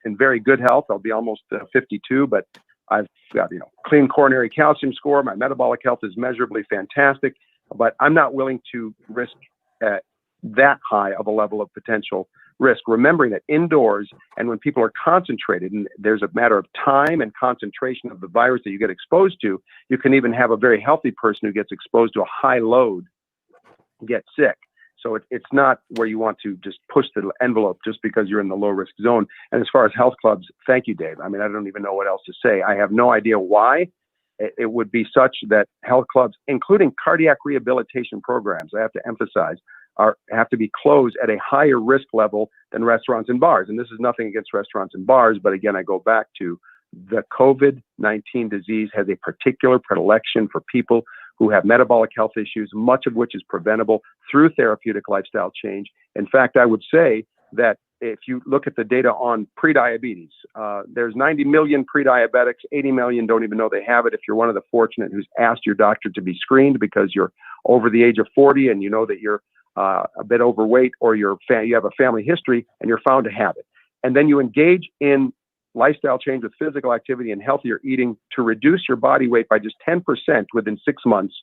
in very good health. I'll be almost 52, but I've got, clean coronary calcium score. My metabolic health is measurably fantastic, but I'm not willing to risk that high of a level of potential risk, remembering that indoors and when people are concentrated, and there's a matter of time and concentration of the virus that you get exposed to, you can even have a very healthy person who gets exposed to a high load get sick. So it's not where you want to just push the envelope just because you're in the low risk zone. And as far as health clubs, thank you, Dave. I mean, I don't even know what else to say. I have no idea why it would be such that health clubs, including cardiac rehabilitation programs, I have to emphasize, have to be closed at a higher risk level than restaurants and bars. And this is nothing against restaurants and bars, but again, I go back to the COVID-19 disease has a particular predilection for people who have metabolic health issues, much of which is preventable through therapeutic lifestyle change. In fact, I would say that if you look at the data on prediabetes, there's 90 million prediabetics, 80 million don't even know they have it. If you're one of the fortunate who's asked your doctor to be screened because you're over the age of 40 and you know that you're a bit overweight, or you have a family history and you're found to have it. And then you engage in lifestyle change with physical activity and healthier eating to reduce your body weight by just 10% within 6 months.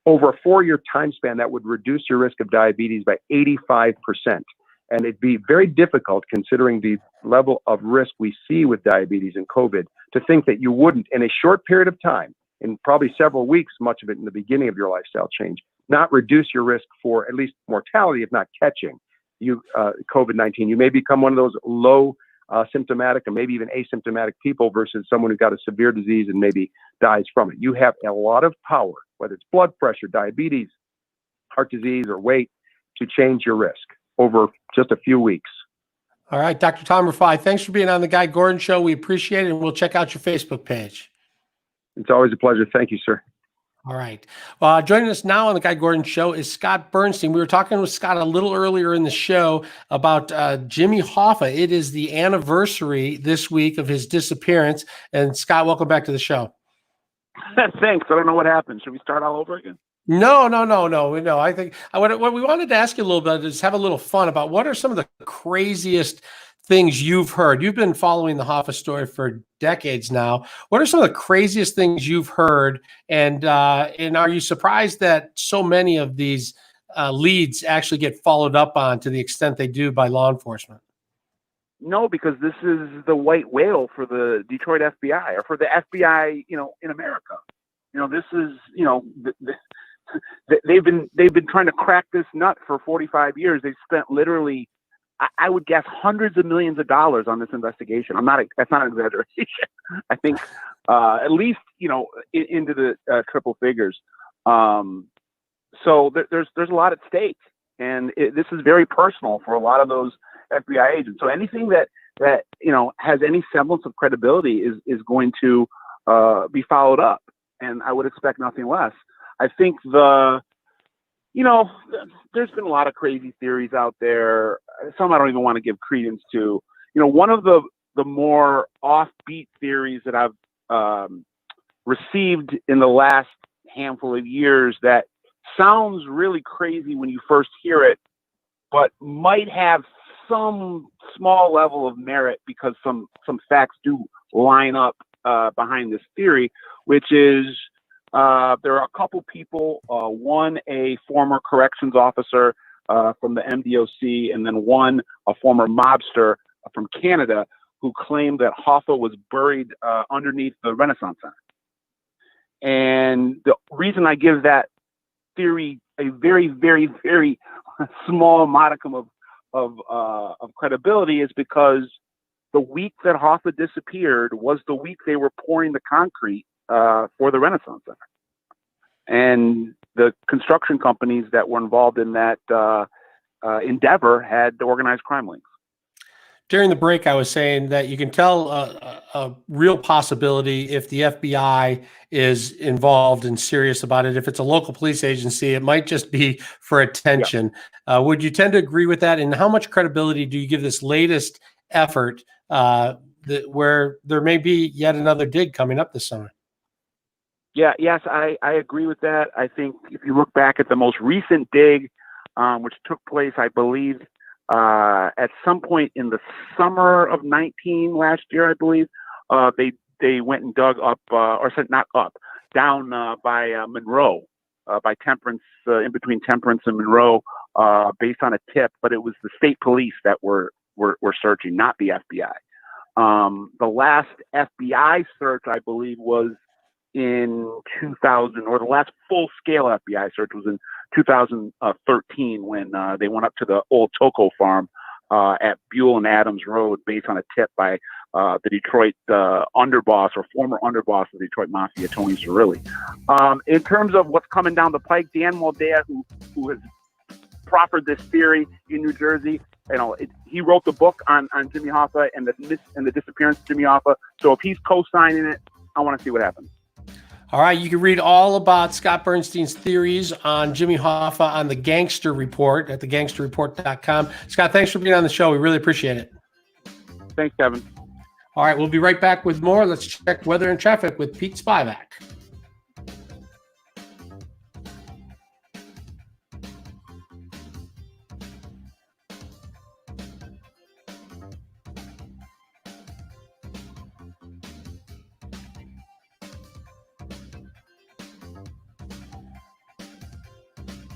Over a 4-year time span, that would reduce your risk of diabetes by 85%. And it'd be very difficult, considering the level of risk we see with diabetes and COVID, to think that you wouldn't, in a short period of time, in probably several weeks, much of it in the beginning of your lifestyle change, not reduce your risk for at least mortality, if not catching COVID-19. You may become one of those low symptomatic and maybe even asymptomatic people versus someone who got a severe disease and maybe dies from it. You have a lot of power, whether it's blood pressure, diabetes, heart disease, or weight, to change your risk over just a few weeks. All right, Dr. Tom Rafai, thanks for being on the Guy Gordon Show. We appreciate it, and we'll check out your Facebook page. It's always a pleasure. Thank you, sir. All right. Joining us now on the Guy Gordon Show is Scott Bernstein. We were talking with Scott a little earlier in the show about Jimmy Hoffa. It is the anniversary this week of his disappearance. And Scott, welcome back to the show. Thanks. I don't know what happened. Should we start all over again? No. I think what we wanted to ask you a little bit is have a little fun about what are some of the craziest things you've heard. You've been following the Hoffa story for decades now. What are some of the craziest things you've heard? And are you surprised that so many of these leads actually get followed up on to the extent they do by law enforcement? No, because this is the white whale for the Detroit FBI, or for the FBI, in America. This is, they've been trying to crack this nut for 45 years. They've spent literally, I would guess, hundreds of millions of dollars on this investigation. That's not an exaggeration. I think at least into the triple figures. So there's a lot at stake, and this is very personal for a lot of those FBI agents. So anything that has any semblance of credibility is going to be followed up, and I would expect nothing less. I think there's been a lot of crazy theories out there. Some I don't even want to give credence to. One of the more offbeat theories that I've received in the last handful of years that sounds really crazy when you first hear it, but might have some small level of merit because some facts do line up behind this theory, which is there are a couple people, one a former corrections officer from the MDOC, and then one a former mobster from Canada, who claimed that Hoffa was buried underneath the Renaissance Center. And the reason I give that theory a very, very, very small modicum of credibility is because the week that Hoffa disappeared was the week they were pouring the concrete for the Renaissance Center. And the construction companies that were involved in that endeavor had organized crime links. During the break, I was saying that you can tell a real possibility if the FBI is involved and serious about it. If it's a local police agency, it might just be for attention. Yeah. Would you tend to agree with that? And how much credibility do you give this latest effort where there may be yet another dig coming up this summer? Yes, I agree with that. I think if you look back at the most recent dig, which took place, I believe, at some point in the summer of 19 last year, I believe, they went and dug up, down by Monroe, by Temperance, in between Temperance and Monroe, based on a tip, but it was the state police that were searching, not the FBI. The last FBI search, I believe, was in 2000, or the last full-scale FBI search was in 2013 when they went up to the old Toco farm at Buell and Adams Road based on a tip by the Detroit underboss or former underboss of the Detroit Mafia, Tony Cirilli. In terms of what's coming down the pike, Dan Moldea, who has proffered this theory in New Jersey, he wrote the book on Jimmy Hoffa and the disappearance of Jimmy Hoffa. So if he's co-signing it, I want to see what happens. All right, you can read all about Scott Bernstein's theories on Jimmy Hoffa on the Gangster Report at thegangsterreport.com. Scott, thanks for being on the show. We really appreciate it. Thanks, Kevin. All right, we'll be right back with more. Let's check weather and traffic with Pete Spivak.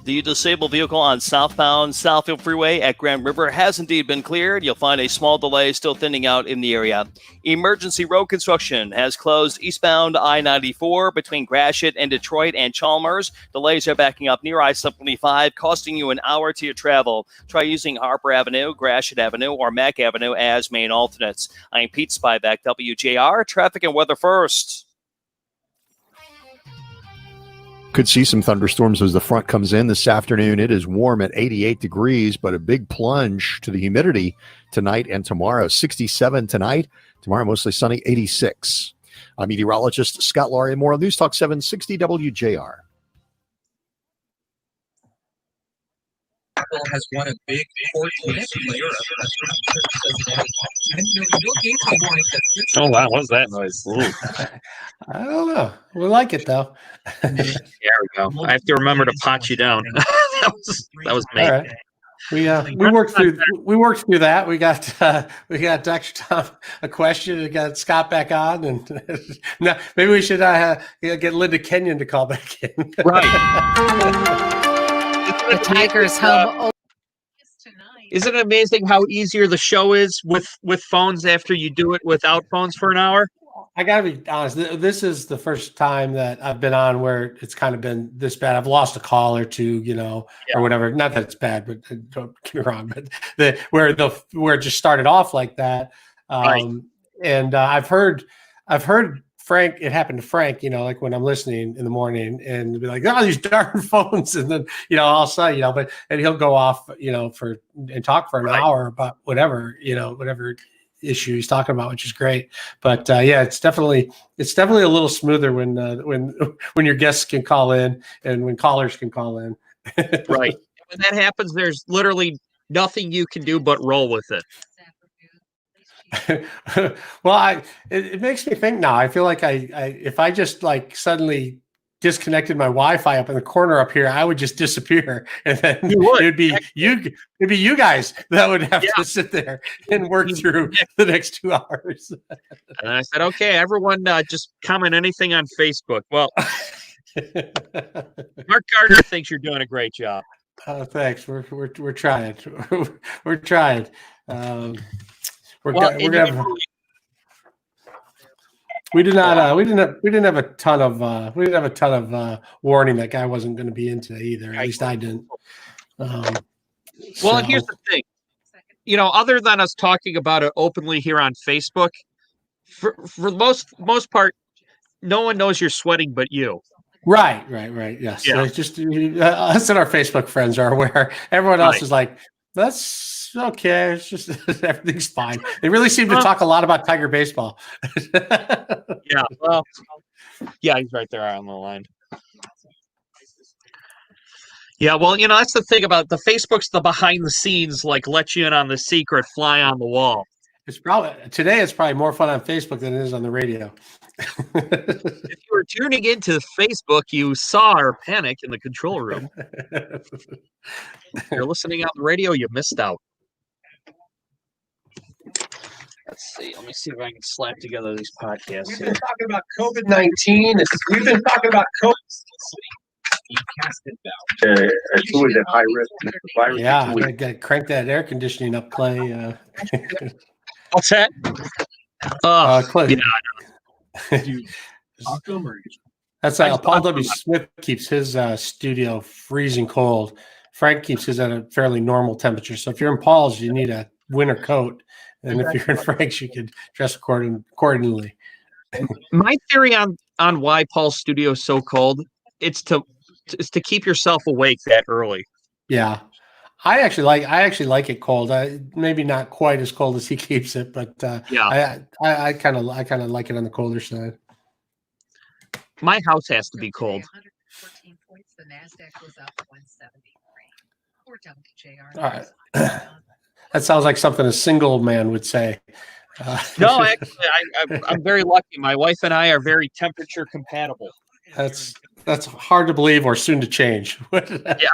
The disabled vehicle on southbound Southfield Freeway at Grand River has indeed been cleared. You'll find a small delay still thinning out in the area. Emergency road construction has closed eastbound I-94 between Gratiot and Detroit and Chalmers. Delays are backing up near I-75, costing you an hour to your travel. Try using Harper Avenue, Gratiot Avenue, or Mack Avenue as main alternates. I'm Pete Spivak, WJR. Traffic and weather first. Could see some thunderstorms as the front comes in this afternoon. It is warm at 88 degrees, but a big plunge to the humidity tonight and tomorrow. 67 tonight, tomorrow mostly sunny, 86. I'm meteorologist Scott Laurie. More on News Talk 760 WJR. Has won a big court case in Europe. Oh, wow. What was that noise? I don't know. We like it, though. There we go. I have to remember to pot you down. that was me. All right. We worked through that. We got Dr. Tom a question. We got Scott back on, and now maybe we should get Linda Kenyon to call back in. Right. The Tigers home. Isn't it amazing how easier the show is with phones after you do it without phones for an hour? I gotta be honest. This is the first time that I've been on where it's kind of been this bad. I've lost a call or two, or whatever. Not that it's bad, but don't get me wrong. But where it just started off like that. Right. And I've heard Frank. It happened to Frank. Like when I'm listening in the morning and be like, "Oh, these darn phones," and then I'll say, and he'll go off, and talk for an hour about whatever issue he's talking about, which is great. But it's definitely a little smoother when your guests can call in and when callers can call in. Right. When that happens, there's literally nothing you can do but roll with it. Well, it makes me think now. I feel like if I just like suddenly disconnected my Wi-Fi up in the corner up here, I would just disappear, and then it'd be you guys that would have to sit there and work through the next 2 hours. And I said, okay, everyone, just comment anything on Facebook. Well, Mark Gardner thinks you're doing a great job. Oh, thanks. We're trying. We're trying. We didn't have a ton of warning that guy wasn't going to be in today either. At least I didn't. And here's the thing, other than us talking about it openly here on Facebook, for the most part, no one knows you're sweating but you. Right. Yes. Yeah. It's just us and our Facebook friends are aware. Everyone else is like, that's okay. It's just everything's fine. They really seem to talk a lot about Tiger baseball. Yeah. Well, yeah, he's right there on the line. Yeah. Well, that's the thing about the Facebook's the behind the scenes, like let you in on the secret, fly on the wall. It's probably more fun on Facebook than it is on the radio. If you were tuning into Facebook, you saw our panic in the control room. If you're listening on the radio, you missed out. Let's see. Let me see if I can slap together these podcasts. We've been talking about COVID-19. We've been talking about COVID. Who is at high risk? Yeah, I got to crank that air conditioning up, Clay. What's that? Clay. Yeah. That's Paul W. Smith keeps his studio freezing cold. Frank keeps his at a fairly normal temperature. So if you're in Paul's, you need a winter coat. And if you're in Frank's, you could dress accordingly. My theory on why Paul's studio is so cold, it's to keep yourself awake that early. Yeah. I actually like it cold. Maybe not quite as cold as he keeps it, but I kind of like it on the colder side. My house has to be cold. The NASDAQ was up 173. For WJR. All right. That sounds like something a single man would say. No, actually, I'm very lucky. My wife and I are very temperature compatible. That's hard to believe or soon to change. Yeah,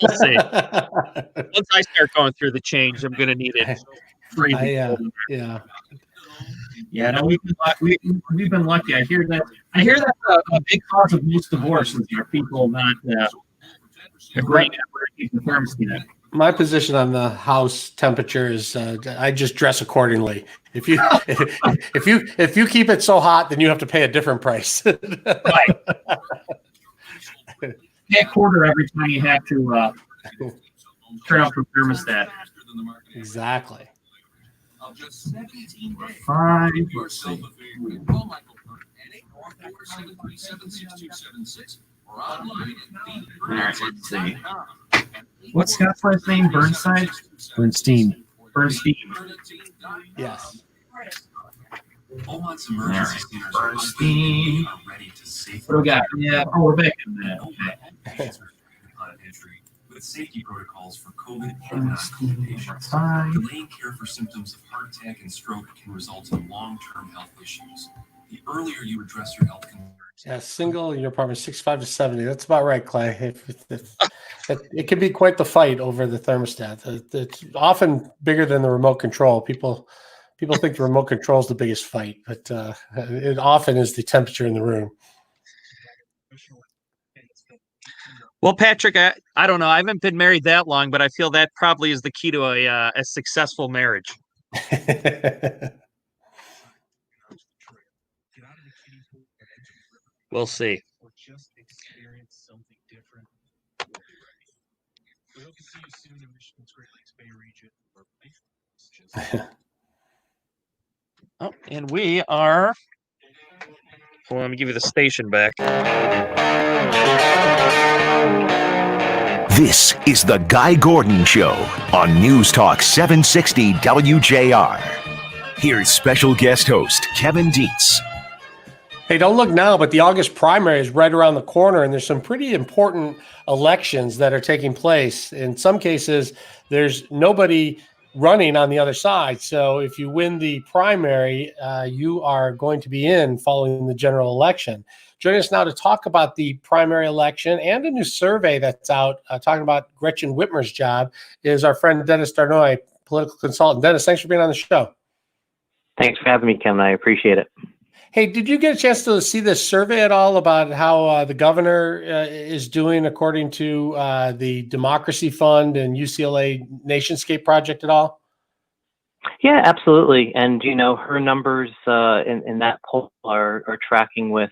we'll see. Once I start going through the change, I'm going to need it. Yeah. Yeah, no, we've been lucky. I hear that's a big cause of most divorces are people not agreeing on where to keep the thermostat. My position on the house temperature is I just dress accordingly. If you if you keep it so hot, then you have to pay a different price. Right. Pay a quarter every time you have to turn off the thermostat. Exactly. Five. Let's see. All right, let's see. What's Scott's last name? Bernstein? Bernstein. Yes. Beaumont's emergency centers are Bernstein. ready to safely. What do we got? Yeah. Oh, we're back in that. Okay. With safety protocols for COVID and non-COVID patients. Delaying care for symptoms of heart attack and stroke can result in long-term health issues. The earlier you address your health concerns. Yeah, single in your apartment, 65 to 70. That's about right, Clay. It can be quite the fight over the thermostat. It's often bigger than the remote control. People think the remote control is the biggest fight, but it often is the temperature in the room. Well, Patrick, I don't know. I haven't been married that long, but I feel that probably is the key to a successful marriage. We'll see. Oh, and we are. Well, let me give you the station back. This is the Guy Gordon Show on News Talk 760 WJR. Here's special guest host Kevin Dietz. Hey, don't look now, but the August primary is right around the corner, and there's some pretty important elections that are taking place. In some cases, there's nobody running on the other side. So if you win the primary, you are going to be in following the general election. Joining us now to talk about the primary election and a new survey that's out talking about Gretchen Whitmer's job is our friend Dennis Darnoy, political consultant. Dennis, thanks for being on the show. Thanks for having me, Kevin. I appreciate it. Hey, did you get a chance to see this survey at all about how the governor is doing according to the Democracy Fund and UCLA Nationscape Project at all? Yeah, absolutely. And, you know, her numbers in that poll are tracking with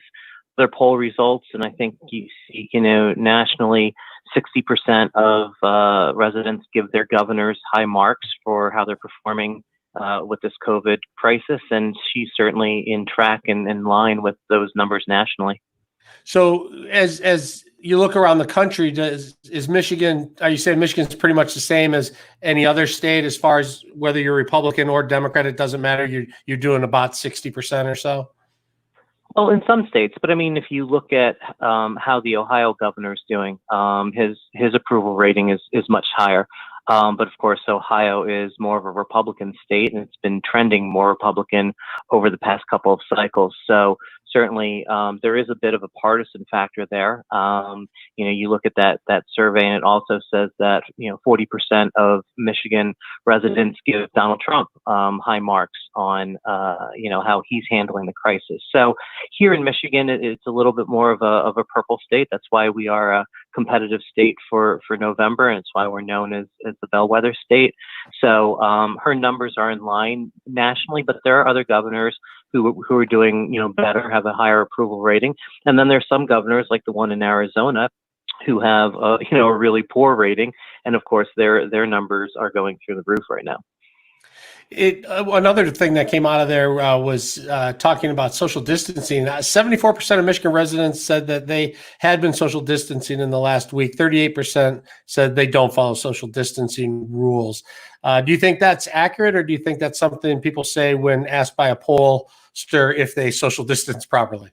their poll results. And I think you see, you know, nationally, 60% of residents give their governors high marks for how they're performing with this COVID crisis, and she's certainly in track and in line with those numbers nationally. So as you look around the country, is Michigan, are you saying Michigan's pretty much the same as any other state as far as whether you're Republican or Democrat, it doesn't matter, you're doing about 60% or so? Well, in some states, but I mean, if you look at how the Ohio governor is doing, his approval rating is much higher. But of course, Ohio is more of a Republican state, and it's been trending more Republican over the past couple of cycles. So certainly there is a bit of a partisan factor there. You know, you look at that survey, and it also says that 40% of Michigan residents give Donald Trump high marks on how he's handling the crisis. So here in Michigan, it's a little bit more of a purple state. That's why we are a competitive state for November, and it's why we're known as the bellwether state. So her numbers are in line nationally, but there are other governors who are doing better, have a higher approval rating, and then there's some governors like the one in Arizona who have a really poor rating, and of course their numbers are going through the roof right now. Another thing that came out of there was talking about social distancing. 74% of Michigan residents said that they had been social distancing in the last week. 38% said they don't follow social distancing rules. Do you think that's accurate, or do you think that's something people say when asked by a pollster if they social distance properly?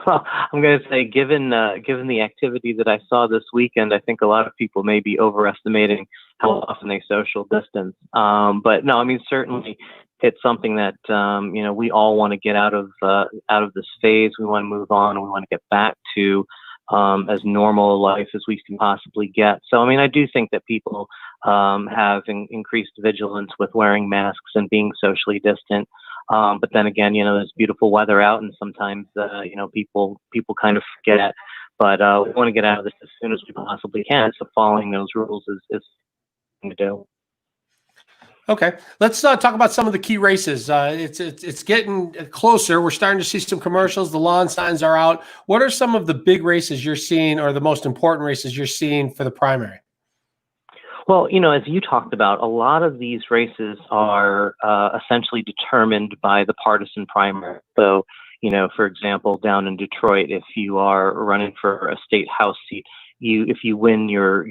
Well, I'm going to say, given the activity that I saw this weekend, I think a lot of people may be overestimating how often they social distance. But no, I mean, certainly it's something that we all want to get out of this phase. We want to move on, and we want to get back to as normal a life as we can possibly get. So, I mean, I do think that people have increased vigilance with wearing masks and being socially distant. But then again, there's beautiful weather out, and sometimes, people kind of forget. But we want to get out of this as soon as we possibly can. So following those rules is to do. Okay, let's talk about some of the key races. It's getting closer. We're starting to see some commercials. The lawn signs are out. What are some of the big races you're seeing, or the most important races you're seeing for the primary? Well, as you talked about, a lot of these races are essentially determined by the partisan primary. So, for example, down in Detroit, if you are running for a state House seat, if you win your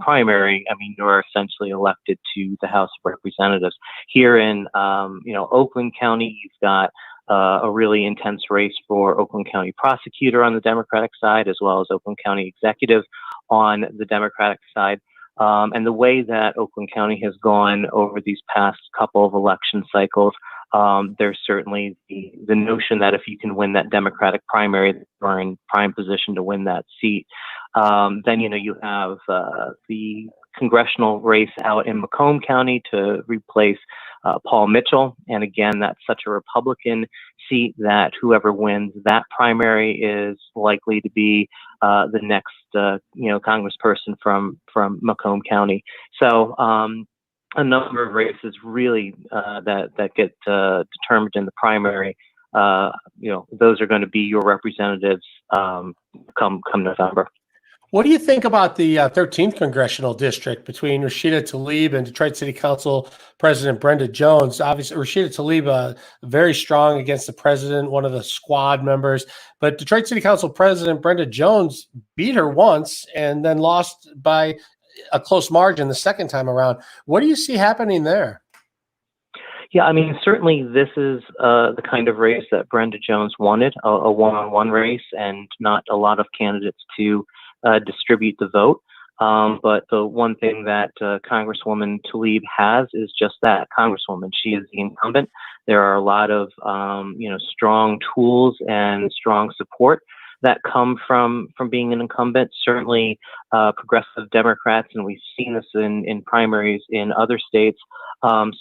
primary, I mean, you're essentially elected to the House of Representatives. Here in Oakland County, you've got a really intense race for Oakland County prosecutor on the Democratic side, as well as Oakland County executive on the Democratic side. And the way that Oakland County has gone over these past couple of election cycles, there's certainly the notion that if you can win that Democratic primary, you're in prime position to win that seat. Then, you have the congressional race out in Macomb County to replace Paul Mitchell. And again, that's such a Republican seat that whoever wins that primary is likely to be the next, congressperson from Macomb County. So a number of races really that get determined in the primary. Those are going to be your representatives come November. What do you think about the 13th congressional district between Rashida Tlaib and Detroit City Council President Brenda Jones? Obviously, Rashida Tlaib very strong against the president, one of the squad members. But Detroit City Council President Brenda Jones beat her once and then lost by a close margin the second time around. What do you see happening there? Yeah, I mean, certainly this is the kind of race that Brenda Jones wanted, a one-on-one race, and not a lot of candidates to distribute the vote. But the one thing that Congresswoman Tlaib has is just that, Congresswoman. She is the incumbent. There are a lot of strong tools and strong support that come from being an incumbent. Certainly progressive Democrats, and we've seen this in primaries in other states,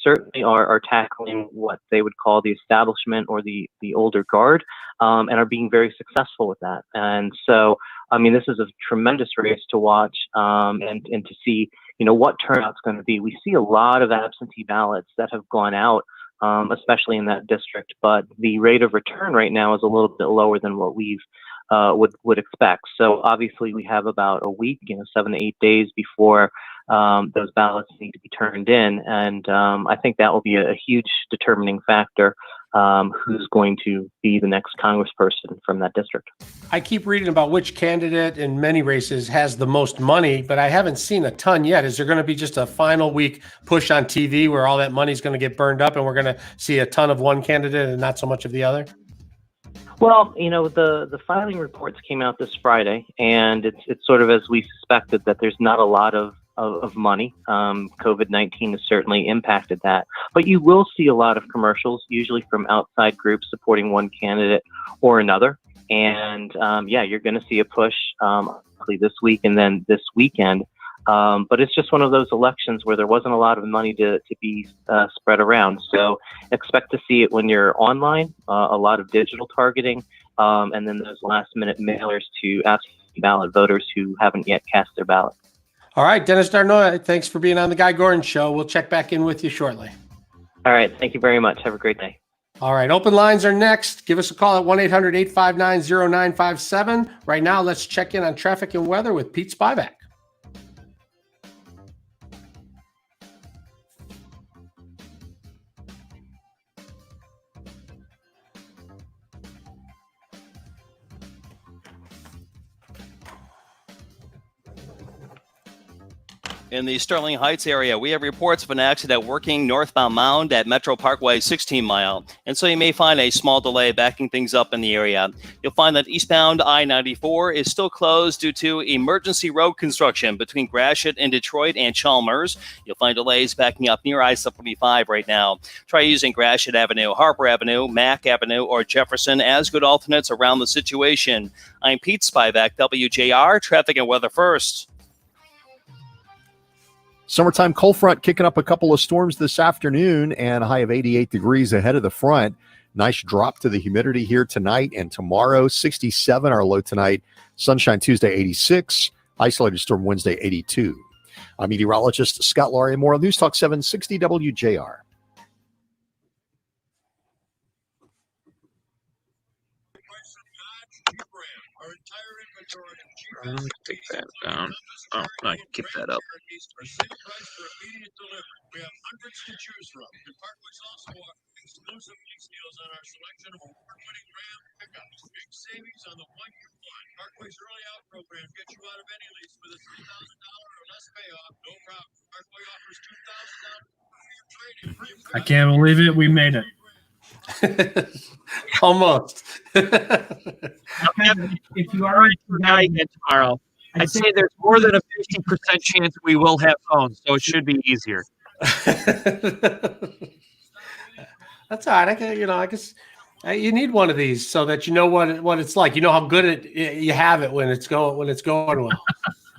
certainly are tackling what they would call the establishment or the older guard, and are being very successful with that. And so, I mean, this is a tremendous race to watch and to see, what turnout's going to be. We see a lot of absentee ballots that have gone out, especially in that district, but the rate of return right now is a little bit lower than what we've would expect. So obviously we have about a week, 7 to 8 days before those ballots need to be turned in. And I think that will be a huge determining factor who's going to be the next congressperson from that district. I keep reading about which candidate in many races has the most money, but I haven't seen a ton yet. Is there going to be just a final week push on TV where all that money is going to get burned up and we're going to see a ton of one candidate and not so much of the other? Well, the filing reports came out this Friday, and it's sort of as we suspected, that there's not a lot of money. COVID-19 has certainly impacted that, but you will see a lot of commercials, usually from outside groups supporting one candidate or another. And you're going to see a push this week and then this weekend. But it's just one of those elections where there wasn't a lot of money to be spread around. So expect to see it when you're online, a lot of digital targeting, and then those last-minute mailers to absentee ballot voters who haven't yet cast their ballot. All right, Dennis Darnoy, thanks for being on the Guy Gordon Show. We'll check back in with you shortly. All right, thank you very much. Have a great day. All right, open lines are next. Give us a call at 1-800-859-0957. Right now, let's check in on traffic and weather with Pete Spivak. In the Sterling Heights area, we have reports of an accident working northbound Mound at Metro Parkway 16 Mile, and so you may find a small delay backing things up in the area. You'll find that eastbound I-94 is still closed due to emergency road construction between Gratiot and Detroit and Chalmers. You'll find delays backing up near I-75 right now. Try using Gratiot Avenue, Harper Avenue, Mack Avenue, or Jefferson as good alternates around the situation. I'm Pete Spivak, WJR, Traffic and Weather First. Summertime cold front kicking up a couple of storms this afternoon and a high of 88 degrees ahead of the front. Nice drop to the humidity here tonight and tomorrow. 67 our low tonight. Sunshine Tuesday 86. Isolated storm Wednesday 82. I'm meteorologist Scott Laurie. More on News Talk 760 WJR. Take that down. Oh, I can keep that up. We have hundreds to choose from. And Parkway's also offering exclusive lease deals on our selection of award-winning Ram pickups. Big savings on the one you want. Parkway's early out program gets you out of any lease with a $3,000 or less payoff. No problem. Parkway offers $2,000 for your trade-in. I can't believe it. We made it. Almost. If you are in tomorrow, I'd say there's more than a 50% chance we will have phones, so it should be easier. That's all right. I guess you need one of these so that you know what it's like. You know how good you have it when it's going well.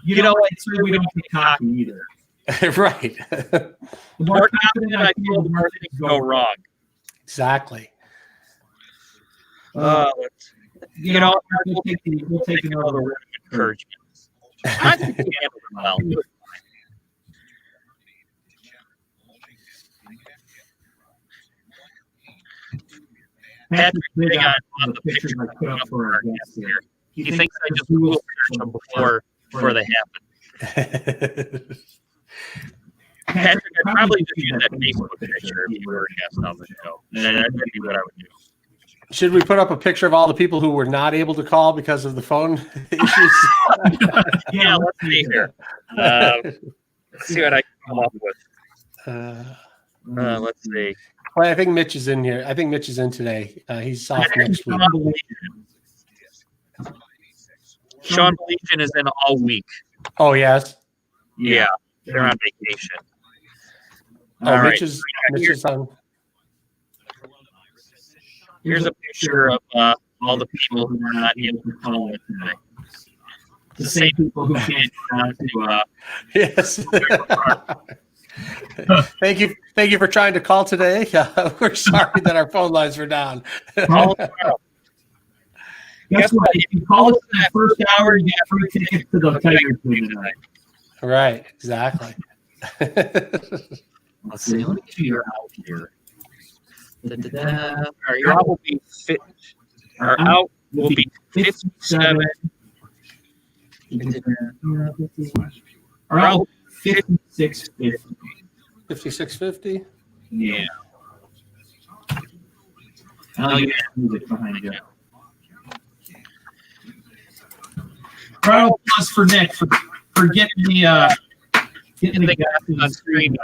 You know what? So we don't get cocky either. Right. The more confident I feel, the more things go wrong. Exactly. We'll take another word of encouragement. I think we handled it well. Patrick's big on the picture I put up for our guests here. He thinks I just Google searched them before they happen. Patrick, I'd probably just use that Facebook picture if you were a guest on the show. That'd be what I would do. Should we put up a picture of all the people who were not able to call because of the phone issues? Yeah, let's see here. Let's see what I can come up with. Let's see. Well, I think Mitch is in here. I think Mitch is in today. He's off next week. Sean Legion is in all week. Oh, yes? Yeah, they're on vacation. Oh, Mitch is on. Here's a picture of all the people who are not able to call it today. The same people who can't come out to. Yes. Thank you for trying to call today. We're sorry that our phone lines were down. Guess what? If you call us in that first hour, you get free tickets to the Tigers game tonight. Right, exactly. Let's see. Let me see your out here. Your out will be fit. Our out will be 57. Our out 5650. 5650. Yeah. Now you have music behind you. Round of applause for Nick for getting the guys on screen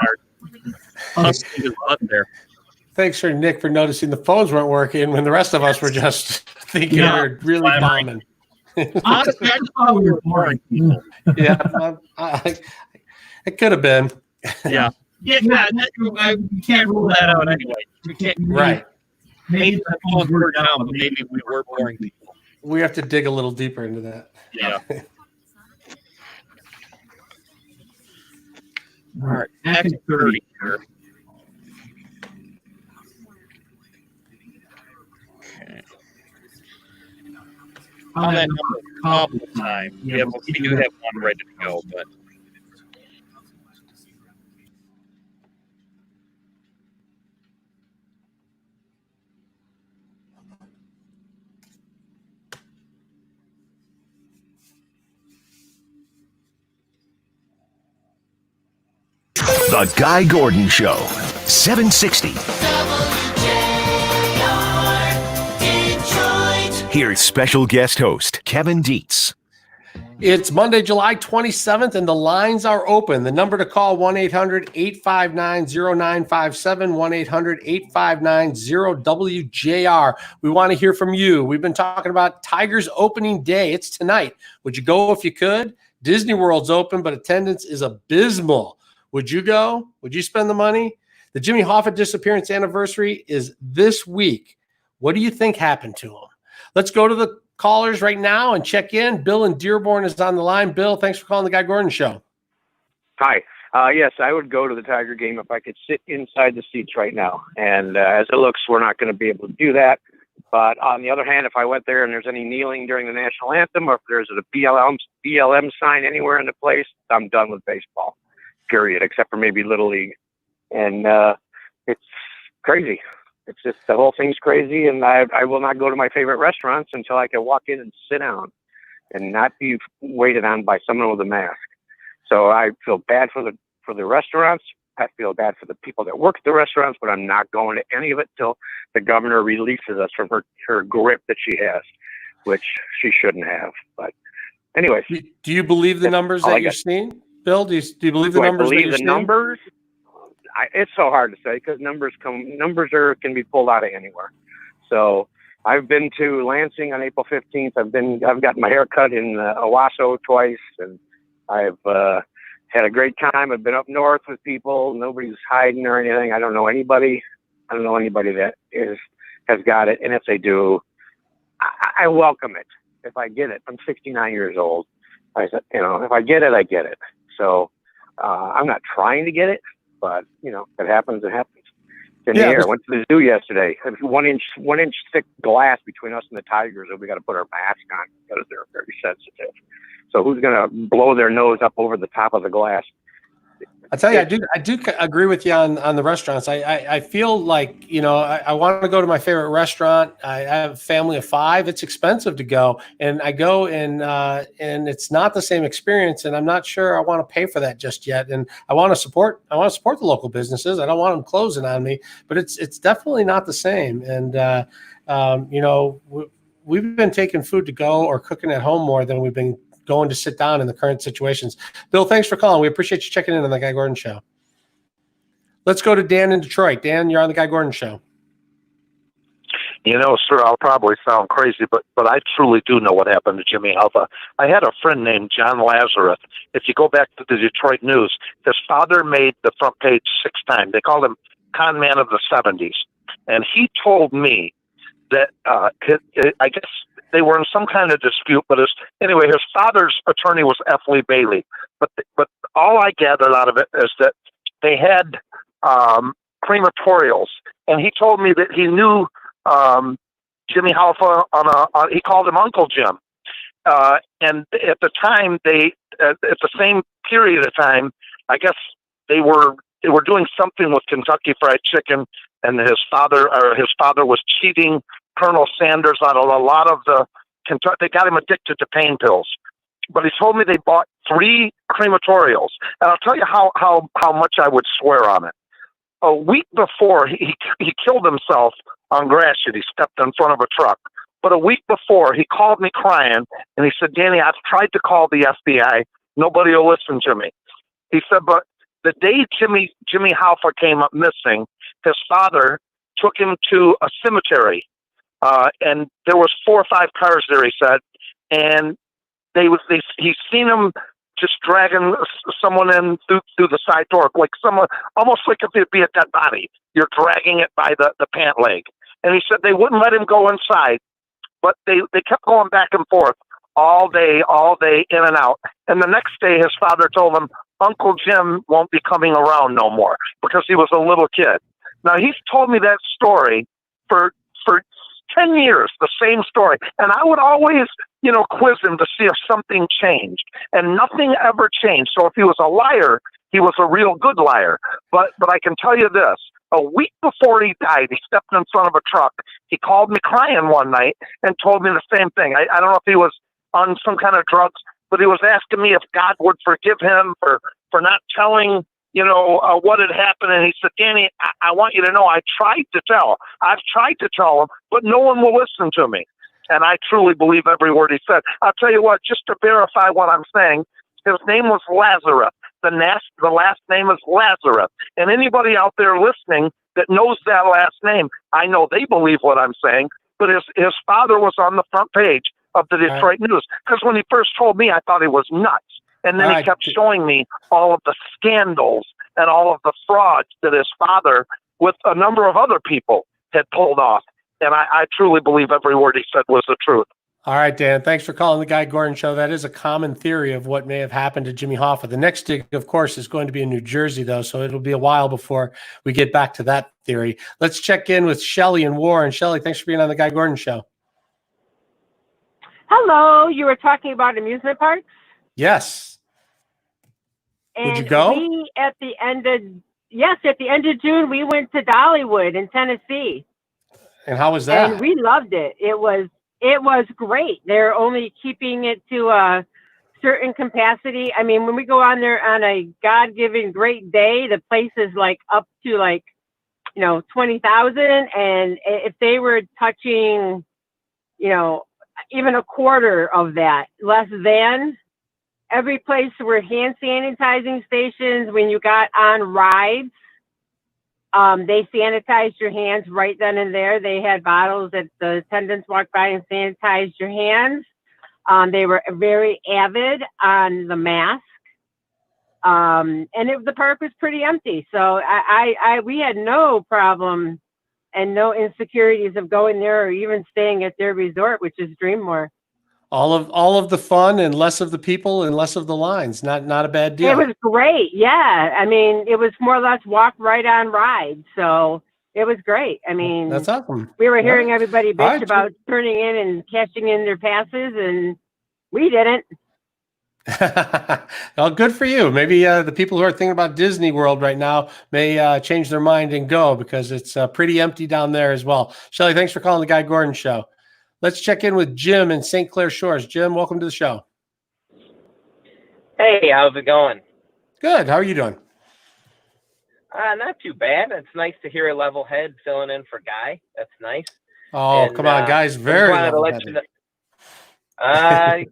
there. Thanks for Nick for noticing the phones weren't working when the rest of us were just thinking we were really bombing. Honestly, I just thought we were boring people. Yeah, it could have been. Yeah. You can't rule that out anyway. We can't, right. Maybe the phones were down, but maybe we were boring people. We have to dig a little deeper into that. Yeah. All right. Next 30 here. Okay. On that number, couple time. Yeah, we do have one ready to go, but. The Guy Gordon Show, 760. Here's special guest host Kevin Dietz. It's Monday, July 27th, and the lines are open. The number to call, 1-800-859-0957, 1-800-859-0WJR. We want to hear from you. We've been talking about Tigers opening day. It's tonight. Would you go if you could? Disney World's open, but attendance is abysmal. Would you go? Would you spend the money? The Jimmy Hoffa disappearance anniversary is this week. What do you think happened to him? Let's go to the callers right now and check in. Bill in Dearborn is on the line. Bill, thanks for calling the Guy Gordon Show. Hi. Yes, I would go to the Tiger game if I could sit inside the seats right now. And as it looks, we're not going to be able to do that. But on the other hand, if I went there and there's any kneeling during the national anthem, or if there's a BLM sign anywhere in the place, I'm done with baseball, period, except for maybe Little League. And it's crazy. It's just the whole thing's crazy, and I will not go to my favorite restaurants until I can walk in and sit down and not be waited on by someone with a mask. So I feel bad for the restaurants. I feel bad for the people that work at the restaurants, but I'm not going to any of it till the governor releases us from her grip that she has, which she shouldn't have. But anyways. Do you believe the numbers that you're seeing? Bill, do you believe the numbers that you're seeing? Numbers? It's so hard to say because numbers can be pulled out of anywhere. So I've been to Lansing on April 15th. I've gotten my hair cut in Owasso twice, and I've had a great time. I've been up north with people. Nobody's hiding or anything. I don't know anybody that has got it. And if they do, I welcome it. If I get it, I'm 69 years old. I said, if I get it, I get it. So I'm not trying to get it. But if it happens, it happens. It's in the air. Went to the zoo yesterday. 1 inch thick glass between us and the tigers, and we got to put our mask on because they're very sensitive. So who's going to blow their nose up over the top of the glass? I tell you, I do agree with you on the restaurants. I feel like, I want to go to my favorite restaurant. I have a family of 5. It's expensive to go, and I go and it's not the same experience. And I'm not sure I want to pay for that just yet. And I want to support the local businesses. I don't want them closing on me, but it's definitely not the same. And we've been taking food to go or cooking at home more than we've been going to sit down in the current situations. Bill, thanks for calling. We appreciate you checking in on the Guy Gordon Show. Let's go to Dan in Detroit. Dan, you're on the Guy Gordon Show. Sir, I'll probably sound crazy, but I truly do know what happened to Jimmy Hoffa. I had a friend named John Lazarus. If you go back to the Detroit News, his father made the front page 6 times. They called him Con Man of the 70s. And he told me that I guess they were in some kind of dispute, but his father's attorney was F. Lee Bailey. But all I gathered out of it is that they had crematorials, and he told me that he knew Jimmy Hoffa he called him Uncle Jim. And at the time, at the same period of time, I guess they were doing something with Kentucky Fried Chicken, and his father was cheating Colonel Sanders out of a lot of the Kentucky. They got him addicted to pain pills. But he told me they bought 3 crematorials, and I'll tell you how much I would swear on it. A week before he killed himself on Gratiot, he stepped in front of a truck. But a week before, he called me crying, and he said, "Danny, I've tried to call the FBI. Nobody will listen to me." He said, but the day Jimmy Hoffa came up missing, his father took him to a cemetery. And there was 4 or 5 cars there, he said, and he's seen him just dragging someone in through the side door, like someone, almost like if it'd be a dead body. You're dragging it by the pant leg. And he said they wouldn't let him go inside, but they kept going back and forth all day, in and out. And the next day, his father told him, Uncle Jim won't be coming around no more, because he was a little kid. Now, he's told me that story for 10 years, the same story. And I would always, quiz him to see if something changed. And nothing ever changed. So if he was a liar, he was a real good liar. But I can tell you this. A week before he died, he stepped in front of a truck. He called me crying one night and told me the same thing. I don't know if he was on some kind of drugs, but he was asking me if God would forgive him for not telling what had happened. And he said, Danny, I want you to know I've tried to tell him, but no one will listen to me. and I truly believe every word he said. I'll tell you what, just to verify what I'm saying, his name was Lazarus. The last name is Lazarus. And anybody out there listening that knows that last name, I know they believe what I'm saying, but his father was on the front page of the Detroit News. Because when he first told me, I thought he was nuts. And then he kept showing me all of the scandals and all of the frauds that his father, with a number of other people, had pulled off. And I truly believe every word he said was the truth. All right, Dan, thanks for calling the Guy Gordon Show. That is a common theory of what may have happened to Jimmy Hoffa. The next dig, of course, is going to be in New Jersey, though, so it'll be a while before we get back to that theory. Let's check in with Shelley and Warren. Shelley, thanks for being on the Guy Gordon Show. Hello, you were talking about amusement parks? Yes. And would you go? At the end of June, we went to Dollywood in Tennessee. And how was that? And we loved it. It was great. They're only keeping it to a certain capacity. I mean, when we go on there on a God-given great day, the place is like up to 20,000. And if they were touching, even a quarter of that, less than, every place were hand sanitizing stations. When you got on rides, they sanitized your hands right then and there. They had bottles that the attendants walked by and sanitized your hands. They were very avid on the mask. And the park was pretty empty. So we had no problem and no insecurities of going there or even staying at their resort, which is Dreammore. All of the fun and less of the people and less of the lines. Not a bad deal. It was great. Yeah. I mean, it was more or less walk right on ride. So it was great. I mean, that's awesome. We were hearing everybody bitch about turning in and cashing in their passes, and we didn't. Well, good for you. Maybe the people who are thinking about Disney World right now may change their mind and go, because it's pretty empty down there as well. Shelley, thanks for calling the Guy Gordon Show. Let's check in with Jim in St. Clair Shores. Jim, welcome to the show. Hey, how's it going? Good. How are you doing? Not too bad. It's nice to hear a level head filling in for Guy. That's nice. Oh, and, come on, Guy's very level-headed.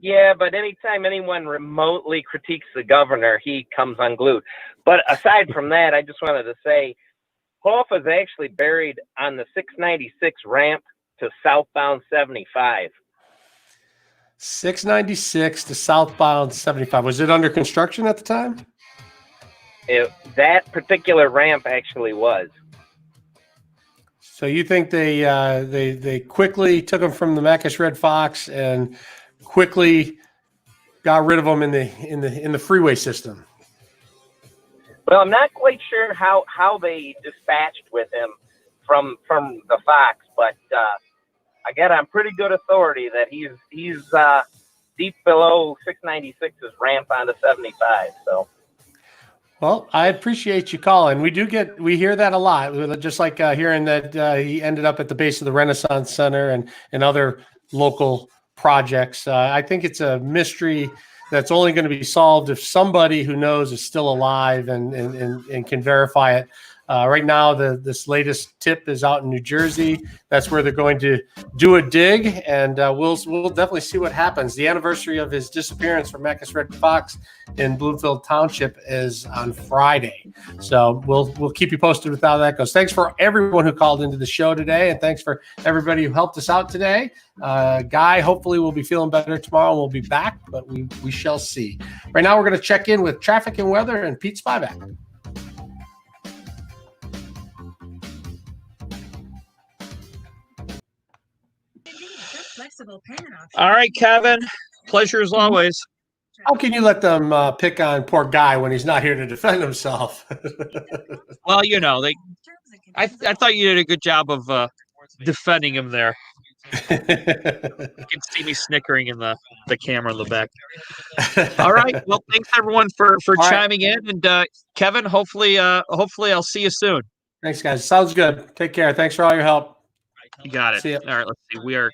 Yeah, but anytime anyone remotely critiques the governor, he comes unglued. But aside from that, I just wanted to say, Hoffa is actually buried on the 696 ramp to southbound 75. 696 to southbound 75. Was it under construction at the time? That particular ramp actually was. So you think they quickly took him from the Mackish Red Fox and quickly got rid of him in the freeway system? Well, I'm not quite sure how they dispatched with him from the Fox, but I get on pretty good authority that he's deep below 696's ramp onto 75. So, well, I appreciate you calling. We hear that a lot, just like hearing that he ended up at the base of the Renaissance Center and other local projects. I think it's a mystery that's only going to be solved if somebody who knows is still alive and can verify it. Right now, this latest tip is out in New Jersey. That's where they're going to do a dig, and we'll definitely see what happens. The anniversary of his disappearance from Mackish Red Fox in Bloomfield Township is on Friday. So we'll keep you posted with how that goes. Thanks for everyone who called into the show today, and thanks for everybody who helped us out today. Guy, hopefully we'll be feeling better tomorrow. We'll be back, but we shall see. Right now, we're going to check in with traffic and weather and Pete Spivak. All right, Kevin. Pleasure as always. How can you let them pick on poor Guy when he's not here to defend himself? Well, I thought you did a good job of defending him there. You can see me snickering in the camera in the back. All right. Well, thanks everyone for chiming in, and Kevin, hopefully I'll see you soon. Thanks, guys. Sounds good. Take care. Thanks for all your help. You got it. See ya. All right. Let's see. We are